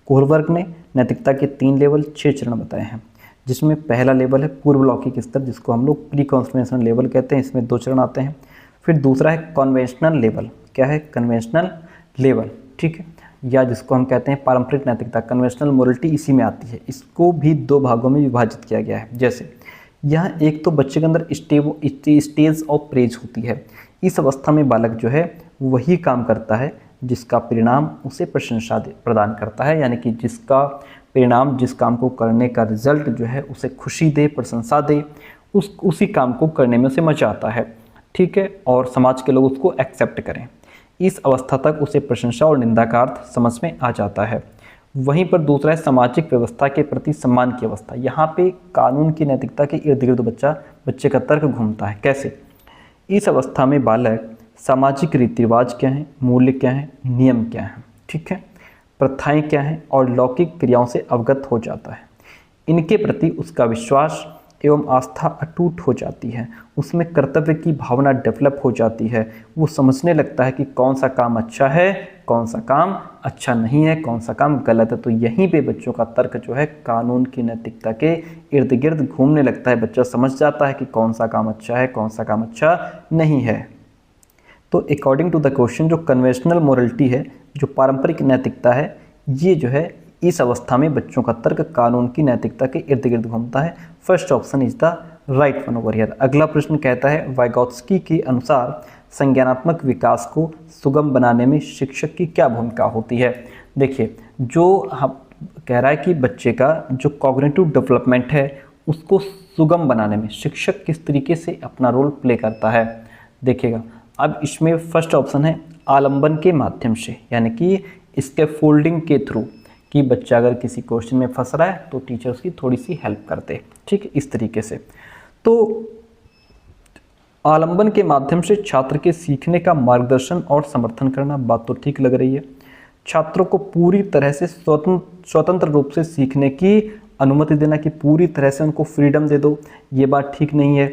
कोहलबर्ग ने नैतिकता के 3 लेवल 6 चरण बताए हैं, जिसमें पहला लेवल है पूर्व लौकिक स्तर, जिसको हम लोग प्री कन्वेंशनल लेवल कहते हैं। इसमें 2 चरण आते हैं। फिर दूसरा है कन्वेंशनल लेवल। क्या है? कन्वेंशनल लेवल, ठीक है, या जिसको हम कहते हैं पारंपरिक नैतिकता, कन्वेंशनल मोरलिटी इसी में आती है। इसको भी 2 भागों में विभाजित किया गया है। जैसे यहाँ एक तो बच्चे के अंदर स्टेज ऑफ प्रेज होती है। इस अवस्था में बालक जो है वही काम करता है जिसका परिणाम उसे प्रशंसा प्रदान करता है, यानी कि जिसका परिणाम, जिस काम को करने का रिजल्ट जो है उसे खुशी दे, प्रशंसा दे, उसी काम को करने में उसे मजा आता है, ठीक है, और समाज के लोग उसको एक्सेप्ट करें। इस अवस्था तक उसे प्रशंसा और निंदा का अर्थ समझ में आ जाता है। वहीं पर दूसरा है सामाजिक व्यवस्था के प्रति सम्मान की अवस्था। यहाँ पे कानून की नैतिकता के इर्द गिर्द बच्चे का तर्क घूमता है। कैसे? इस अवस्था में बालक सामाजिक रीति रिवाज क्या है, मूल्य क्या है, नियम क्या है, ठीक है, प्रथाएं क्या हैं और लौकिक क्रियाओं से अवगत हो जाता है। इनके प्रति उसका विश्वास एवं आस्था अटूट हो जाती है। उसमें कर्तव्य की भावना डेवलप हो जाती है। वो समझने लगता है कि कौन सा काम अच्छा है, कौन सा काम अच्छा नहीं है, कौन सा काम गलत है। तो यहीं पे बच्चों का तर्क जो है कानून की नैतिकता के इर्द गिर्द घूमने लगता है। बच्चा समझ जाता है कि कौन सा काम अच्छा है, कौन सा काम अच्छा नहीं है। तो अकॉर्डिंग टू द क्वेश्चन, जो कन्वेंशनल मोरलिटी है, जो पारंपरिक नैतिकता है, ये जो है इस अवस्था में बच्चों का तर्क कानून की नैतिकता के इर्द गिर्द घूमता है। First option is the right one over here. अगला प्रश्न कहता है वाइगोत्स्की के अनुसार संज्ञानात्मक विकास को सुगम बनाने में शिक्षक की क्या भूमिका होती है। देखिए, जो हम कह रहा है कि बच्चे का जो कॉग्निटिव डेवलपमेंट है उसको सुगम बनाने में शिक्षक किस तरीके से अपना रोल प्ले करता है। देखिएगा, अब इसमें फर्स्ट ऑप्शन है आलंबन के माध्यम से, यानी कि इसके फोल्डिंग के थ्रू, कि बच्चा अगर किसी क्वेश्चन में फंस रहा है तो टीचर उसकी थोड़ी सी हेल्प करते, ठीक है, इस तरीके से। तो आलंबन के माध्यम से छात्र के सीखने का मार्गदर्शन और समर्थन करना, बात तो ठीक लग रही है। छात्रों को पूरी तरह से स्वतंत्र रूप से सीखने की अनुमति देना, कि पूरी तरह से उनको फ्रीडम दे दो, ये बात ठीक नहीं है।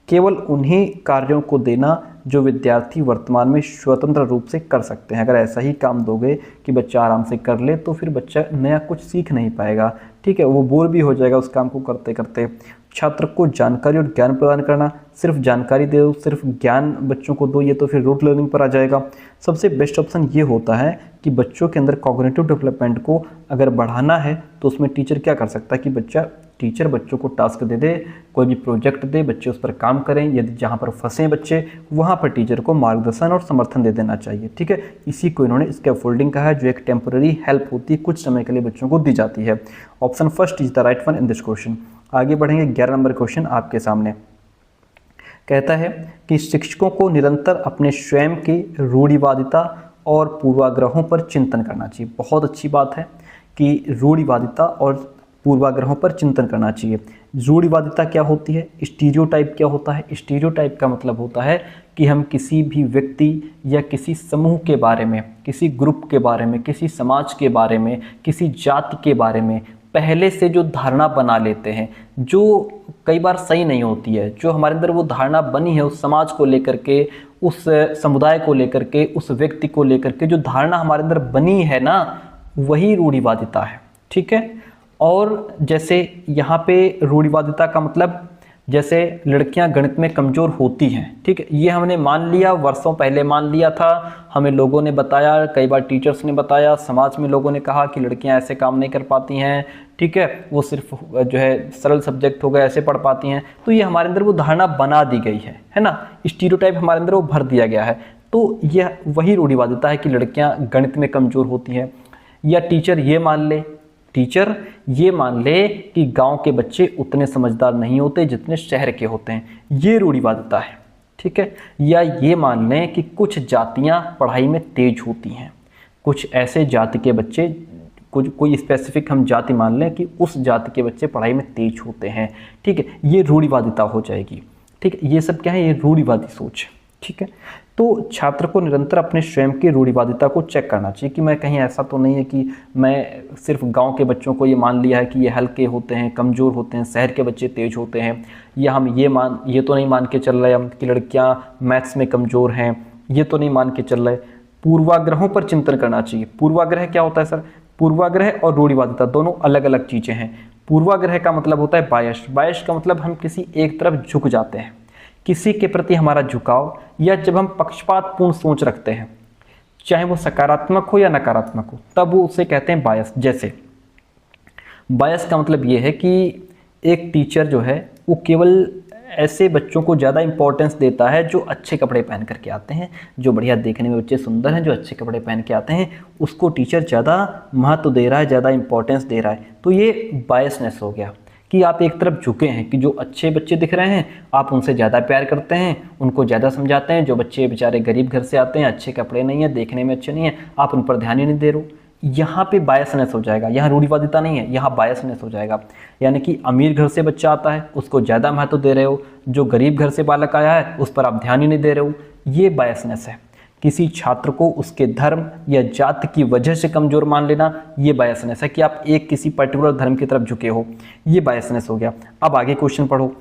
केवल उन्हीं कार्यों को देना जो विद्यार्थी वर्तमान में स्वतंत्र रूप से कर सकते हैं। अगर ऐसा ही काम दोगे कि बच्चा आराम से कर ले तो फिर बच्चा नया कुछ सीख नहीं पाएगा, ठीक है, वो बोर भी हो जाएगा उस काम को करते करते। छात्र को जानकारी और ज्ञान प्रदान करना, सिर्फ जानकारी दो, सिर्फ ज्ञान बच्चों को दो, ये तो फिर रूट लर्निंग पर आ जाएगा। सबसे बेस्ट ऑप्शन ये होता है कि बच्चों के अंदर कॉग्निटिव डेवलपमेंट को अगर बढ़ाना है तो उसमें टीचर क्या कर सकता है कि टीचर बच्चों को टास्क दे दे, कोई भी प्रोजेक्ट दे, बच्चे उस पर काम करें, यदि जहाँ पर फंसे बच्चे वहाँ पर टीचर को मार्गदर्शन और समर्थन दे देना चाहिए, ठीक है। इसी को इन्होंने स्कैफोल्डिंग कहा है, जो एक टेम्पररी हेल्प होती है, कुछ समय के लिए बच्चों को दी जाती है। Option first is the right one in this question. आगे बढ़ेंगे, 11 नंबर क्वेश्चन आपके सामने कहता है कि शिक्षकों को निरंतर अपने स्वयं के रूढ़िवादिता और पूर्वाग्रहों पर चिंतन करना चाहिए। बहुत अच्छी बात है कि रूढ़िवादिता और पूर्वाग्रहों पर चिंतन करना चाहिए। रूढ़िवादिता क्या होती है, स्टीरियोटाइप क्या होता है। स्टीरियोटाइप का मतलब होता है कि हम किसी भी व्यक्ति या किसी समूह के बारे में, किसी ग्रुप के बारे में, किसी समाज के बारे में, किसी जाति के बारे में पहले से जो धारणा बना लेते हैं, जो कई बार सही नहीं होती है। जो हमारे अंदर वो धारणा बनी है उस समाज को लेकर के, उस समुदाय को लेकर के, उस व्यक्ति को लेकर के जो धारणा हमारे अंदर बनी है ना, वही रूढ़िवादिता है, ठीक है। और जैसे यहाँ पे रूढ़िवादिता का मतलब, जैसे लड़कियां गणित में कमज़ोर होती हैं, ठीक है, ये हमने मान लिया, वर्षों पहले मान लिया था, हमें लोगों ने बताया, कई बार टीचर्स ने बताया, समाज में लोगों ने कहा कि लड़कियां ऐसे काम नहीं कर पाती हैं, ठीक है, वो सिर्फ जो है सरल सब्जेक्ट हो गए ऐसे पढ़ पाती हैं। तो ये हमारे अंदर वो धारणा बना दी गई है ना, स्टीरियोटाइप हमारे अंदर वो भर दिया गया है। तो यह वही रूढ़िवादिता है कि लड़कियाँ गणित में कमज़ोर होती हैं। या टीचर ये मान ले कि गांव के बच्चे उतने समझदार नहीं होते जितने शहर के होते हैं, ये रूढ़िवादिता है, ठीक है। या ये मान लें कि कुछ जातियां पढ़ाई में तेज होती हैं, कुछ ऐसे जाति के बच्चे, कोई स्पेसिफिक हम जाति मान लें कि उस जाति के बच्चे पढ़ाई में तेज होते हैं, ठीक है, ये रूढ़िवादिता हो जाएगी, ठीक है। ये सब क्या है, ये रूढ़िवादी सोच, ठीक है। तो छात्र को निरंतर अपने स्वयं की रूढ़िवादिता को चेक करना चाहिए कि मैं कहीं ऐसा तो नहीं है कि मैं सिर्फ गांव के बच्चों को ये मान लिया है कि ये हल्के होते हैं, कमज़ोर होते हैं, शहर के बच्चे तेज होते हैं, या हम ये तो नहीं मान के चल रहे हम कि लड़कियां मैथ्स में कमज़ोर हैं, ये तो नहीं मान के चल रहे। पूर्वाग्रहों पर चिंतन करना चाहिए। पूर्वाग्रह क्या होता है सर? पूर्वाग्रह और रूढ़िवादिता दोनों अलग अलग चीज़ें हैं। पूर्वाग्रह का मतलब होता है बायस। बायस का मतलब हम किसी एक तरफ झुक जाते हैं, किसी के प्रति हमारा झुकाव, या जब हम पक्षपातपूर्ण सोच रखते हैं, चाहे वो सकारात्मक हो या नकारात्मक हो, तब वो उसे कहते हैं बायस। जैसे बायस का मतलब ये है कि एक टीचर जो है वो केवल ऐसे बच्चों को ज़्यादा इंपॉर्टेंस देता है जो अच्छे कपड़े पहन करके आते हैं, जो बढ़िया देखने में बच्चे सुंदर हैं, जो अच्छे कपड़े पहन के आते हैं, उसको टीचर ज़्यादा महत्व दे रहा है, ज़्यादा इंपॉर्टेंस दे रहा है। तो ये बायसनेस हो गया कि आप एक तरफ झुके हैं कि जो अच्छे बच्चे दिख रहे हैं आप उनसे ज़्यादा प्यार करते हैं, उनको ज़्यादा समझाते हैं। जो बच्चे बेचारे गरीब घर से आते हैं, अच्छे कपड़े नहीं है, देखने में अच्छे नहीं है, आप उन पर ध्यान ही नहीं दे रहे हो। यहाँ पे बायसनेस हो जाएगा, यहाँ रूढ़िवादिता नहीं है, यहाँ बायसनेस हो जाएगा। यानी कि अमीर घर से बच्चा आता है उसको ज़्यादा महत्व दे रहे हो, जो गरीब घर से बालक आया है उस पर आप ध्यान ही नहीं दे रहे हो। ये बायसनेस है। किसी छात्र को उसके धर्म या जाति की वजह से कमज़ोर मान लेना, ये बायसनेस है कि आप एक किसी पर्टिकुलर धर्म की तरफ झुके हो, ये बायसनेस हो गया। अब आगे क्वेश्चन पढ़ो।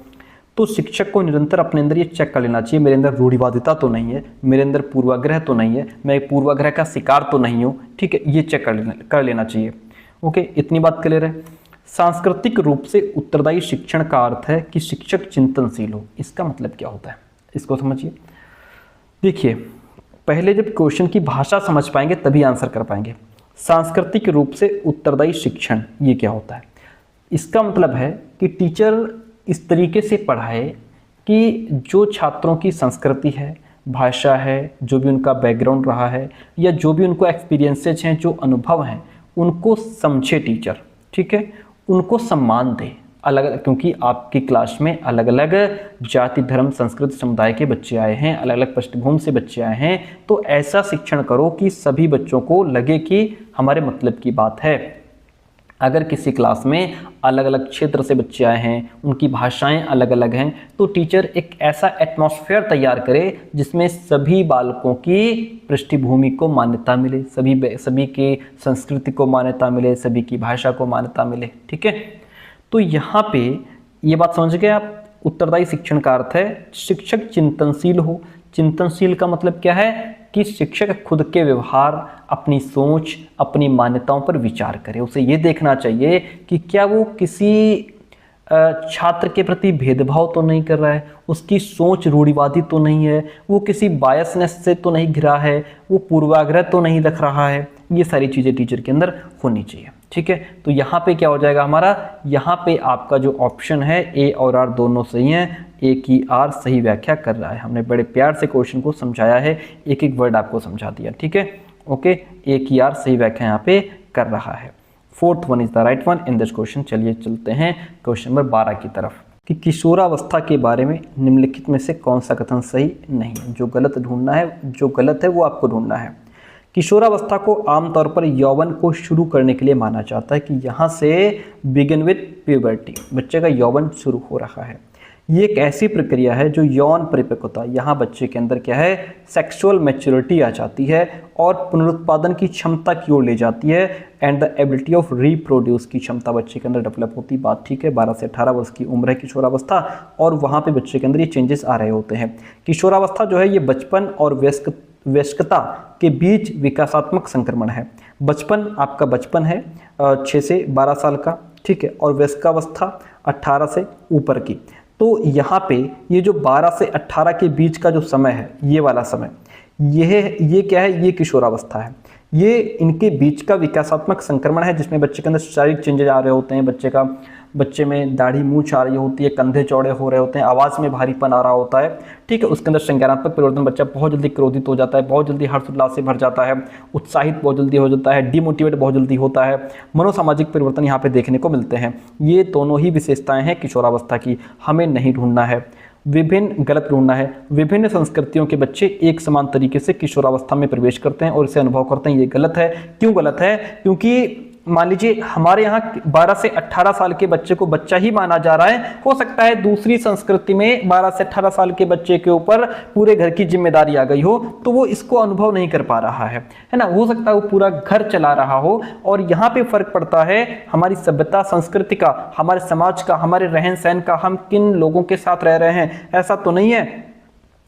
तो शिक्षक को निरंतर अपने अंदर ये चेक कर लेना चाहिए, मेरे अंदर रूढ़िवादिता तो नहीं है, मेरे अंदर पूर्वाग्रह तो नहीं है, मैं पूर्वाग्रह का शिकार तो नहीं हूँ, ठीक है, ये चेक कर लेना चाहिए। ओके, इतनी बात क्लियर है। सांस्कृतिक रूप से उत्तरदायी शिक्षण का अर्थ है कि शिक्षक चिंतनशील हो। इसका मतलब क्या होता है, इसको समझिए। देखिए, पहले जब क्वेश्चन की भाषा समझ पाएंगे तभी आंसर कर पाएंगे। सांस्कृतिक रूप से उत्तरदायी शिक्षण ये क्या होता है? इसका मतलब है कि टीचर इस तरीके से पढ़ाए कि जो छात्रों की संस्कृति है, भाषा है, जो भी उनका बैकग्राउंड रहा है या जो भी उनको एक्सपीरियंसेस हैं, जो अनुभव हैं, उनको समझे टीचर, ठीक है, उनको सम्मान दे अलग अलग, क्योंकि आपकी क्लास में अलग अलग जाति, धर्म, संस्कृति, समुदाय के बच्चे आए हैं, अलग अलग पृष्ठभूमि से बच्चे आए हैं। तो ऐसा शिक्षण करो कि सभी बच्चों को लगे कि हमारे मतलब की बात है। अगर किसी क्लास में अलग अलग क्षेत्र से बच्चे आए हैं, उनकी भाषाएं अलग अलग हैं, तो टीचर एक ऐसा एटमॉस्फेयर तैयार करे जिसमें सभी बालकों की पृष्ठभूमि को मान्यता मिले, सभी की संस्कृति को मान्यता मिले, सभी की भाषा को मान्यता मिले, ठीक है। तो यहाँ पे ये बात समझ गए आप। उत्तरदायी शिक्षण का अर्थ है शिक्षक चिंतनशील हो। चिंतनशील का मतलब क्या है कि शिक्षक खुद के व्यवहार, अपनी सोच, अपनी मान्यताओं पर विचार करे। उसे ये देखना चाहिए कि क्या वो किसी छात्र के प्रति भेदभाव तो नहीं कर रहा है, उसकी सोच रूढ़िवादी तो नहीं है, वो किसी बायसनेस से तो नहीं घिरा है, वो पूर्वाग्रह तो नहीं रख रहा है। ये सारी चीज़ें टीचर के अंदर होनी चाहिए, ठीक है। तो यहाँ पे क्या हो जाएगा हमारा, यहाँ पे आपका जो ऑप्शन है ए और आर दोनों सही हैं। ए की आर सही व्याख्या कर रहा है। हमने बड़े प्यार से क्वेश्चन को समझाया है, एक एक वर्ड आपको समझा दिया, ठीक है, ओके। ए की आर सही व्याख्या यहाँ पे कर रहा है। Fourth one is the right one in this question. चलिए चलते हैं क्वेश्चन नंबर 12 की तरफ कि किशोरावस्था के बारे में निम्नलिखित में से कौन सा कथन सही नहीं है। जो गलत ढूंढना है, जो गलत है वो आपको ढूंढना है। किशोरावस्था को आमतौर पर यौवन को शुरू करने के लिए माना जाता है कि यहाँ से बिगिन विथ प्यूबर्टी, बच्चे का यौवन शुरू हो रहा है। ये एक ऐसी प्रक्रिया है जो यौन परिपक्वता, यहाँ बच्चे के अंदर क्या है, सेक्सुअल मैच्योरिटी आ जाती है और पुनरुत्पादन की क्षमता की ओर ले जाती है। And the ability of reproduce की क्षमता बच्चे के अंदर डेवलप होती है। बात ठीक है, 12 से 18 वर्ष की उम्र है किशोरावस्था, और वहाँ पे बच्चे के अंदर ये चेंजेस आ रहे होते हैं। किशोरावस्था जो है ये बचपन और वयस्कता के बीच विकासात्मक संक्रमण है। बचपन आपका बचपन है 6 से 12 साल का, ठीक है, और वयस्कावस्था 18 से ऊपर की। तो यहाँ पे ये जो 12 से 18 के बीच का जो समय है, ये वाला समय, ये क्या है, ये किशोरावस्था है। ये इनके बीच का विकासात्मक संक्रमण है जिसमें बच्चे के अंदर शारीरिक चेंजेस आ रहे होते हैं। बच्चे में दाढ़ी मूंछ आ रही होती है, कंधे चौड़े हो रहे होते हैं, आवाज़ में भारीपन आ रहा होता है, ठीक है। उसके अंदर संज्ञानात्मक परिवर्तन, बच्चा बहुत जल्दी क्रोधित हो जाता है, बहुत जल्दी हर्ष उल्लास से भर जाता है, उत्साहित बहुत जल्दी हो जाता है, डिमोटिवेट बहुत जल्दी होता है। मनोसामाजिक परिवर्तन यहाँ पे देखने को मिलते हैं। ये दोनों ही विशेषताएं हैं किशोरावस्था की। हमें नहीं ढूंढना है गलत ढूंढना है। विभिन्न संस्कृतियों के बच्चे एक समान तरीके से किशोरावस्था में प्रवेश करते हैं और इसे अनुभव करते हैं। ये गलत है। क्यों गलत है? क्योंकि मान लीजिए हमारे यहाँ 12 से 18 साल के बच्चे को बच्चा ही माना जा रहा है। हो सकता है दूसरी संस्कृति में 12 से 18 साल के बच्चे के ऊपर पूरे घर की जिम्मेदारी आ गई हो, तो वो इसको अनुभव नहीं कर पा रहा है ना। हो सकता है वो पूरा घर चला रहा हो। और यहाँ पे फर्क पड़ता है हमारी सभ्यता, संस्कृति का, हमारे समाज का, हमारे रहन सहन का, हम किन लोगों के साथ रह रहे हैं। ऐसा तो नहीं है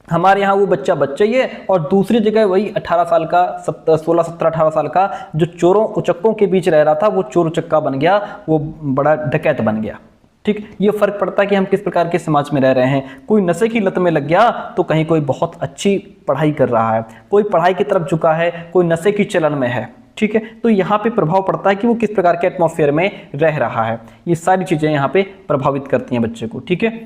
हमारे यहाँ वो बच्चा ही है और दूसरी जगह वही 18 साल का, 16, 17, 18 साल का जो चोरों उचक्कों के बीच रह रहा था, वो चोर उचक्का बन गया, वो बड़ा डकैत बन गया। ठीक, ये फर्क पड़ता है कि हम किस प्रकार के समाज में रह रहे हैं। कोई नशे की लत में लग गया तो कहीं कोई बहुत अच्छी पढ़ाई कर रहा है, कोई पढ़ाई की तरफ झुका है, कोई नशे की चलन में है। ठीक है, तो यहाँ पे प्रभाव पड़ता है कि वो किस प्रकार के एटमॉस्फेयर में रह रहा है। ये सारी चीज़ें यहाँ पे प्रभावित करती हैं बच्चे को। ठीक है,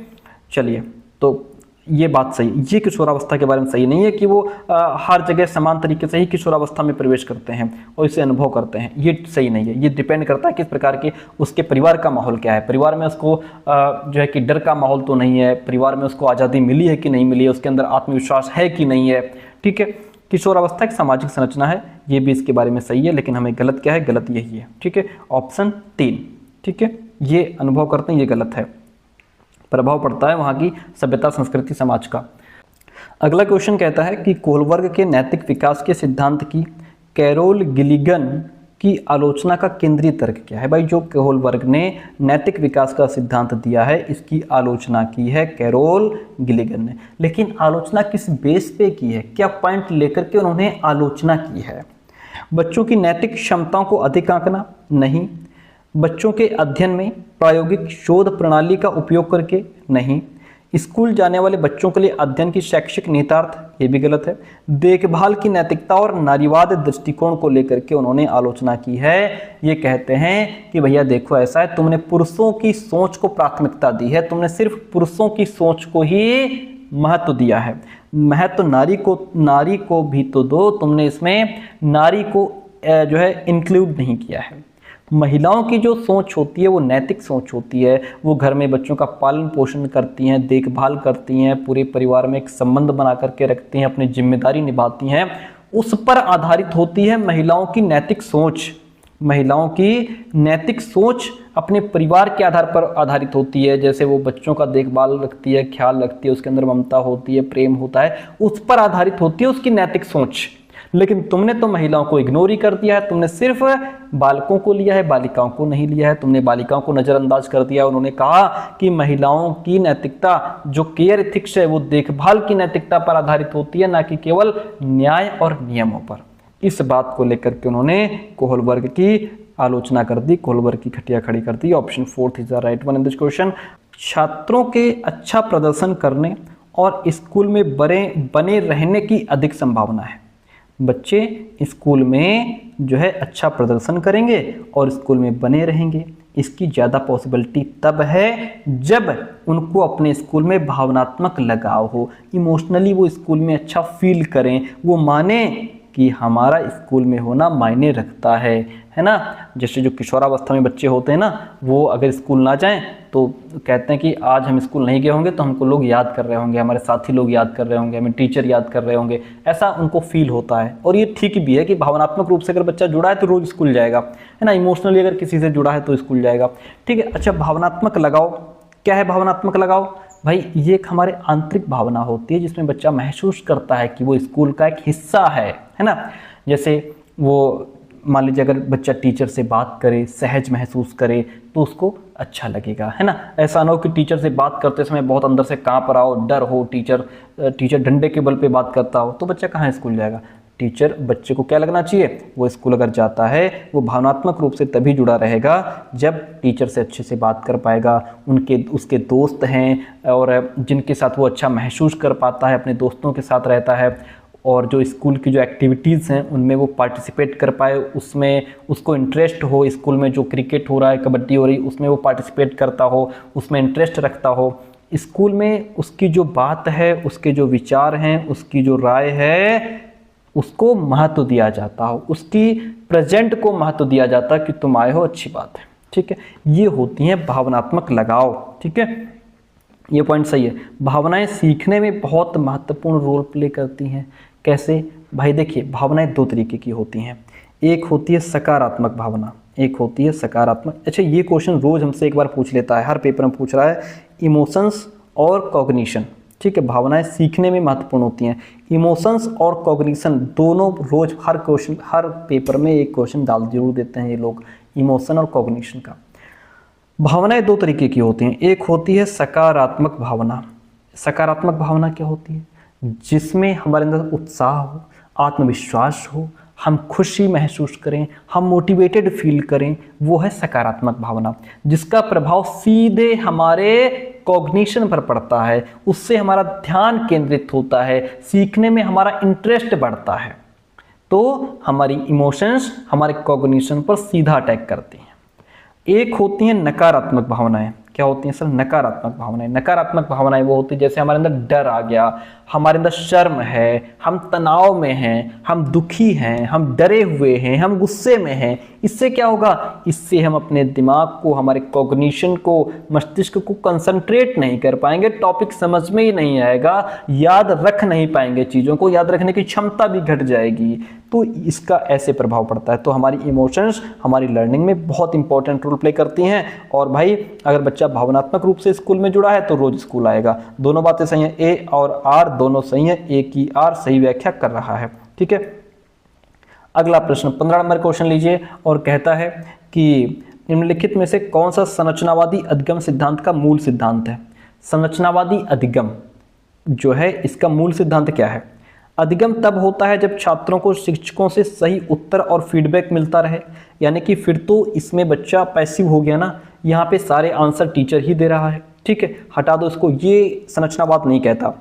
चलिए, तो ये बात सही, ये किशोरावस्था के बारे में सही नहीं है कि वो हर जगह समान तरीके से ही किशोरावस्था में प्रवेश करते हैं और इसे अनुभव करते हैं। ये सही नहीं है। ये डिपेंड करता है किस प्रकार के उसके परिवार का माहौल क्या है। परिवार में उसको जो है कि डर का माहौल तो नहीं है, परिवार में उसको आज़ादी मिली है कि नहीं मिली है, उसके अंदर आत्मविश्वास है कि नहीं है। ठीक है, किशोरावस्था एक सामाजिक संरचना है, ये भी इसके बारे में सही है, लेकिन हमें गलत क्या है, गलत यही है। ठीक है, ऑप्शन 3। ठीक है, ये अनुभव करते हैं, ये गलत है। प्रभाव पड़ता है वहाँ की सभ्यता, संस्कृति, समाज का। अगला क्वेश्चन कहता है कि कोहलबर्ग के नैतिक विकास के सिद्धांत की कैरोल गिलिगन की आलोचना का केंद्रीय तर्क क्या है। भाई, जो कोहलबर्ग ने नैतिक विकास का सिद्धांत दिया है, इसकी आलोचना की है कैरोल गिलिगन ने, लेकिन आलोचना किस बेस पे की है, क्या पॉइंट लेकर के उन्होंने आलोचना की है। बच्चों की नैतिक क्षमताओं को अधिक आंकना, नहीं। बच्चों के अध्ययन में प्रायोगिक शोध प्रणाली का उपयोग करके, नहीं। स्कूल जाने वाले बच्चों के लिए अध्ययन की शैक्षिक निहितार्थ, ये भी गलत है। देखभाल की नैतिकता और नारीवाद दृष्टिकोण को लेकर के उन्होंने आलोचना की है। ये कहते हैं कि भैया देखो ऐसा है, तुमने पुरुषों की सोच को प्राथमिकता दी है, तुमने सिर्फ पुरुषों की सोच को ही महत्व दिया है, महत्व नारी को भी तो दो, तुमने इसमें नारी को जो है इंक्लूड नहीं किया है। महिलाओं की जो सोच होती है वो नैतिक सोच होती है, वो घर में बच्चों का पालन पोषण करती हैं, देखभाल करती हैं, पूरे परिवार में एक संबंध बना करके रखती हैं, अपनी जिम्मेदारी निभाती हैं, उस पर आधारित होती है महिलाओं की नैतिक सोच। महिलाओं की नैतिक सोच अपने परिवार के आधार पर आधारित होती है, जैसे वो बच्चों का देखभाल रखती है, ख्याल रखती है, उसके अंदर ममता होती है, प्रेम होता है, उस पर आधारित होती है उसकी नैतिक सोच। लेकिन तुमने तो महिलाओं को इग्नोर ही कर दिया है, तुमने सिर्फ बालकों को लिया है, बालिकाओं को नहीं लिया है, तुमने बालिकाओं को नज़रअंदाज कर दिया। उन्होंने कहा कि महिलाओं की नैतिकता जो केयर एथिक्स है वो देखभाल की नैतिकता पर आधारित होती है, ना कि केवल न्याय और नियमों पर। इस बात को लेकर के उन्होंने कोहलबर्ग की आलोचना कर दी, कोहलबर्ग की खटिया खड़ी कर दी। Option 4 is the right one in this question. छात्रों के अच्छा प्रदर्शन करने और स्कूल में बने रहने की अधिक संभावना है। बच्चे स्कूल में जो है अच्छा प्रदर्शन करेंगे और स्कूल में बने रहेंगे, इसकी ज़्यादा पॉसिबिलिटी तब है जब उनको अपने स्कूल में भावनात्मक लगाव हो, इमोशनली वो स्कूल में अच्छा फील करें, वो माने कि हमारा स्कूल में होना मायने रखता है ना। जैसे जो किशोरावस्था में बच्चे होते हैं ना, वो अगर स्कूल ना जाएं तो कहते हैं कि आज हम स्कूल नहीं गए होंगे तो हमको लोग याद कर रहे होंगे, हमारे साथी लोग याद कर रहे होंगे, हमें टीचर याद कर रहे होंगे, ऐसा उनको फील होता है। और ये ठीक भी है कि भावनात्मक रूप से अगर बच्चा जुड़ा है तो रोज़ स्कूल जाएगा, है ना। इमोशनली अगर किसी से जुड़ा है तो स्कूल जाएगा, ठीक है। अच्छा, भावनात्मक लगाव क्या है? भावनात्मक लगाव भाई ये एक हमारे आंतरिक भावना होती है जिसमें बच्चा महसूस करता है कि वो स्कूल का एक हिस्सा है ना। जैसे वो मान लीजिए अगर बच्चा टीचर से बात करे, सहज महसूस करे तो उसको अच्छा लगेगा, है ना। ऐसा ना हो कि टीचर से बात करते समय बहुत अंदर से कांप रहा हो, डर हो, टीचर डंडे के बल पे बात करता हो, तो बच्चा कहाँ स्कूल जाएगा। टीचर बच्चे को क्या लगना चाहिए, वो स्कूल अगर जाता है वो भावनात्मक रूप से तभी जुड़ा रहेगा जब टीचर से अच्छे से बात कर पाएगा, उसके दोस्त हैं और जिनके साथ वो अच्छा महसूस कर पाता है, अपने दोस्तों के साथ रहता है, और जो स्कूल की जो एक्टिविटीज़ हैं उनमें वो पार्टिसिपेट कर पाए, उसमें उसको इंटरेस्ट हो, स्कूल में जो क्रिकेट हो रहा है, कबड्डी हो रही, उसमें वो पार्टिसिपेट करता हो, उसमें इंटरेस्ट रखता हो। स्कूल में उसकी जो बात है, उसके जो विचार हैं, उसकी जो राय है, उसको महत्व दिया जाता हो, उसकी प्रेजेंट को महत्व दिया जाता है कि तुम आए हो, अच्छी बात है, ठीक है। ये होती हैं भावनात्मक लगाव, ठीक है। ये पॉइंट सही है। भावनाएं सीखने में बहुत महत्वपूर्ण रोल प्ले करती हैं। कैसे भाई? देखिए, भावनाएं दो तरीके की होती हैं, एक होती है सकारात्मक भावना, एक होती है सकारात्मक। अच्छा, ये क्वेश्चन रोज हमसे एक बार पूछ लेता है, हर पेपर में पूछ रहा है, इमोशंस और कॉग्निशन, ठीक है। भावनाएं सीखने में महत्वपूर्ण होती हैं। इमोशंस और कॉग्निशन दोनों रोज हर पेपर में एक क्वेश्चन डाल जरूर देते हैं ये लोग, इमोशन और कॉग्निशन का। भावनाएं दो तरीके की होती हैं, एक होती है सकारात्मक भावना। सकारात्मक भावना क्या होती है? जिसमें हमारे अंदर उत्साह हो, आत्मविश्वास हो, हम खुशी महसूस करें, हम मोटिवेटेड फील करें, वो है सकारात्मक भावना, जिसका प्रभाव सीधे हमारे कॉग्निशन पर पड़ता है, उससे हमारा ध्यान केंद्रित होता है, सीखने में हमारा इंटरेस्ट बढ़ता है। तो हमारी इमोशंस हमारे कॉग्निशन पर सीधा अटैक करती हैं। एक होती हैं नकारात्मक भावनाएं। क्या होती हैं सर? नकारात्मक भावनाएं। नकारात्मक भावनाएं वो होती है जैसे हमारे अंदर डर आ गया, हमारे अंदर शर्म है, हम तनाव में हैं, हम दुखी हैं, हम डरे हुए हैं, हम गुस्से में हैं। इससे क्या होगा? इससे हम अपने दिमाग को, हमारे कॉग्निशन को, मस्तिष्क को कंसंट्रेट नहीं कर पाएंगे, टॉपिक समझ में ही नहीं आएगा, याद रख नहीं पाएंगे, चीज़ों को याद रखने की क्षमता भी घट जाएगी। तो इसका ऐसे प्रभाव पड़ता है। तो हमारी इमोशंस हमारी लर्निंग में बहुत इंपॉर्टेंट रोल प्ले करती हैं। और भाई अगर बच्चा भावनात्मक रूप से स्कूल में जुड़ा है तो रोज स्कूल आएगा। दोनों बातें सही हैं, ए और आर दोनों सही हैं, ए की आर सही व्याख्या कर रहा है, ठीक है। अगला प्रश्न 15 नंबर क्वेश्चन लीजिए और कहता है कि निम्नलिखित में से कौन सा संरचनावादी अधिगम सिद्धांत का मूल सिद्धांत है? संरचनावादी अधिगम जो है इसका मूल सिद्धांत क्या है? अधिगम तब होता है जब छात्रों को शिक्षकों से सही उत्तर और फीडबैक मिलता रहे, यानी कि फिर तो इसमें बच्चा पैसिव हो गया ना, यहाँ पे सारे आंसर टीचर ही दे रहा है, ठीक है, हटा दो इसको, ये संरचनावाद नहीं कहता।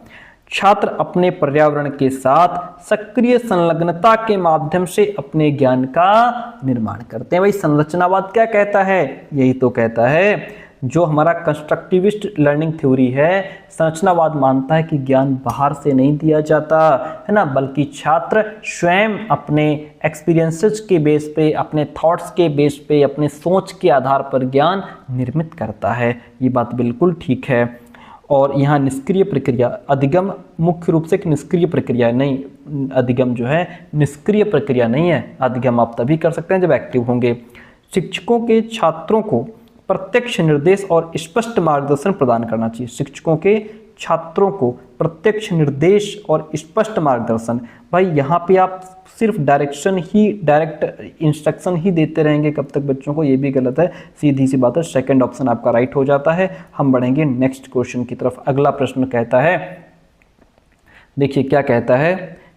छात्र अपने पर्यावरण के साथ सक्रिय संलग्नता के माध्यम से अपने ज्ञान का निर्माण करते हैं। भाई संरचनावाद क्या कहता है? यही तो कहता है, जो हमारा कंस्ट्रक्टिविस्ट लर्निंग थ्योरी है, संरचनावाद मानता है कि ज्ञान बाहर से नहीं दिया जाता है ना, बल्कि छात्र स्वयं अपने एक्सपीरियंसेस के बेस पे, अपने थॉट्स के बेस पे, अपने सोच के आधार पर ज्ञान निर्मित करता है। ये बात बिल्कुल ठीक है। और यहाँ निष्क्रिय प्रक्रिया, अधिगम मुख्य रूप से एक निष्क्रिय प्रक्रिया है, नहीं, अधिगम जो है निष्क्रिय प्रक्रिया नहीं है। अधिगम आप तभी कर सकते हैं जब एक्टिव होंगे। शिक्षकों के छात्रों को प्रत्यक्ष निर्देश और स्पष्ट मार्गदर्शन प्रदान करना चाहिए। शिक्षकों के छात्रों को प्रत्यक्ष निर्देश और स्पष्ट मार्गदर्शन। भाई यहाँ पे आप सिर्फ डायरेक्ट इंस्ट्रक्शन ही देते रहेंगे कब तक बच्चों को? ये भी गलत है, सीधी सी बात है। सेकंड ऑप्शन आपका राइट हो जाता है। हम बढ़ेंगे नेक्स्ट क्वेश्चन की तरफ। अगला प्रश्न कहता है, देखिए क्या कहता है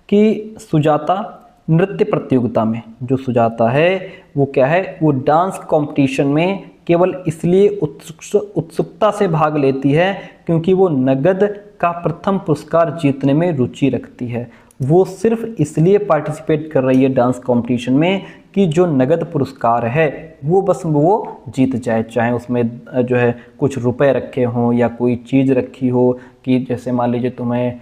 कि सुजाता नृत्य प्रतियोगिता में, जो सुजाता है वो क्या है, वो डांस कंपटीशन में केवल इसलिए उत्सुकता से भाग लेती है क्योंकि वो नगद का प्रथम पुरस्कार जीतने में रुचि रखती है। वो सिर्फ इसलिए पार्टिसिपेट कर रही है डांस कंपटीशन में कि जो नगद पुरस्कार है वो बस वो जीत जाए, चाहे उसमें जो है कुछ रुपए रखे हों या कोई चीज़ रखी हो, कि जैसे मान लीजिए तुम्हें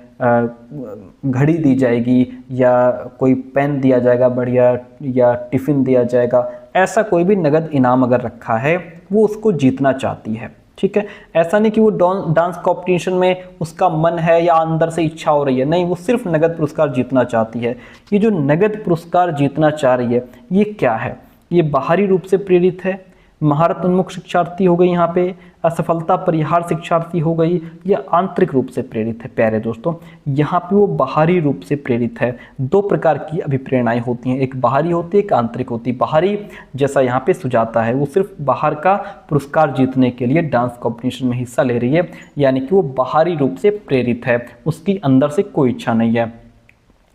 घड़ी दी जाएगी या कोई पेन दिया जाएगा बढ़िया, या टिफ़िन दिया जाएगा, ऐसा कोई भी नगद इनाम अगर रखा है वो उसको जीतना चाहती है। ठीक है, ऐसा नहीं कि वो डांस कॉम्पिटिशन में उसका मन है या अंदर से इच्छा हो रही है, नहीं, वो सिर्फ नगद पुरस्कार जीतना चाहती है। ये जो नगद पुरस्कार जीतना चाह रही है ये क्या है? ये बाहरी रूप से प्रेरित है, महारत उन्मुख शिक्षार्थी हो गई यहाँ पे, असफलता परिहार शिक्षार्थी हो गई, या आंतरिक रूप से प्रेरित है। प्यारे दोस्तों, यहाँ पे वो बाहरी रूप से प्रेरित है। दो प्रकार की अभिप्रेरणाएं होती हैं, एक बाहरी होती है, एक आंतरिक होती है। बाहरी जैसा यहाँ पे सुजाता है, वो सिर्फ बाहर का पुरस्कार जीतने के लिए डांस कॉम्पिटिशन में हिस्सा ले रही है, यानी कि वो बाहरी रूप से प्रेरित है, उसकी अंदर से कोई इच्छा नहीं है।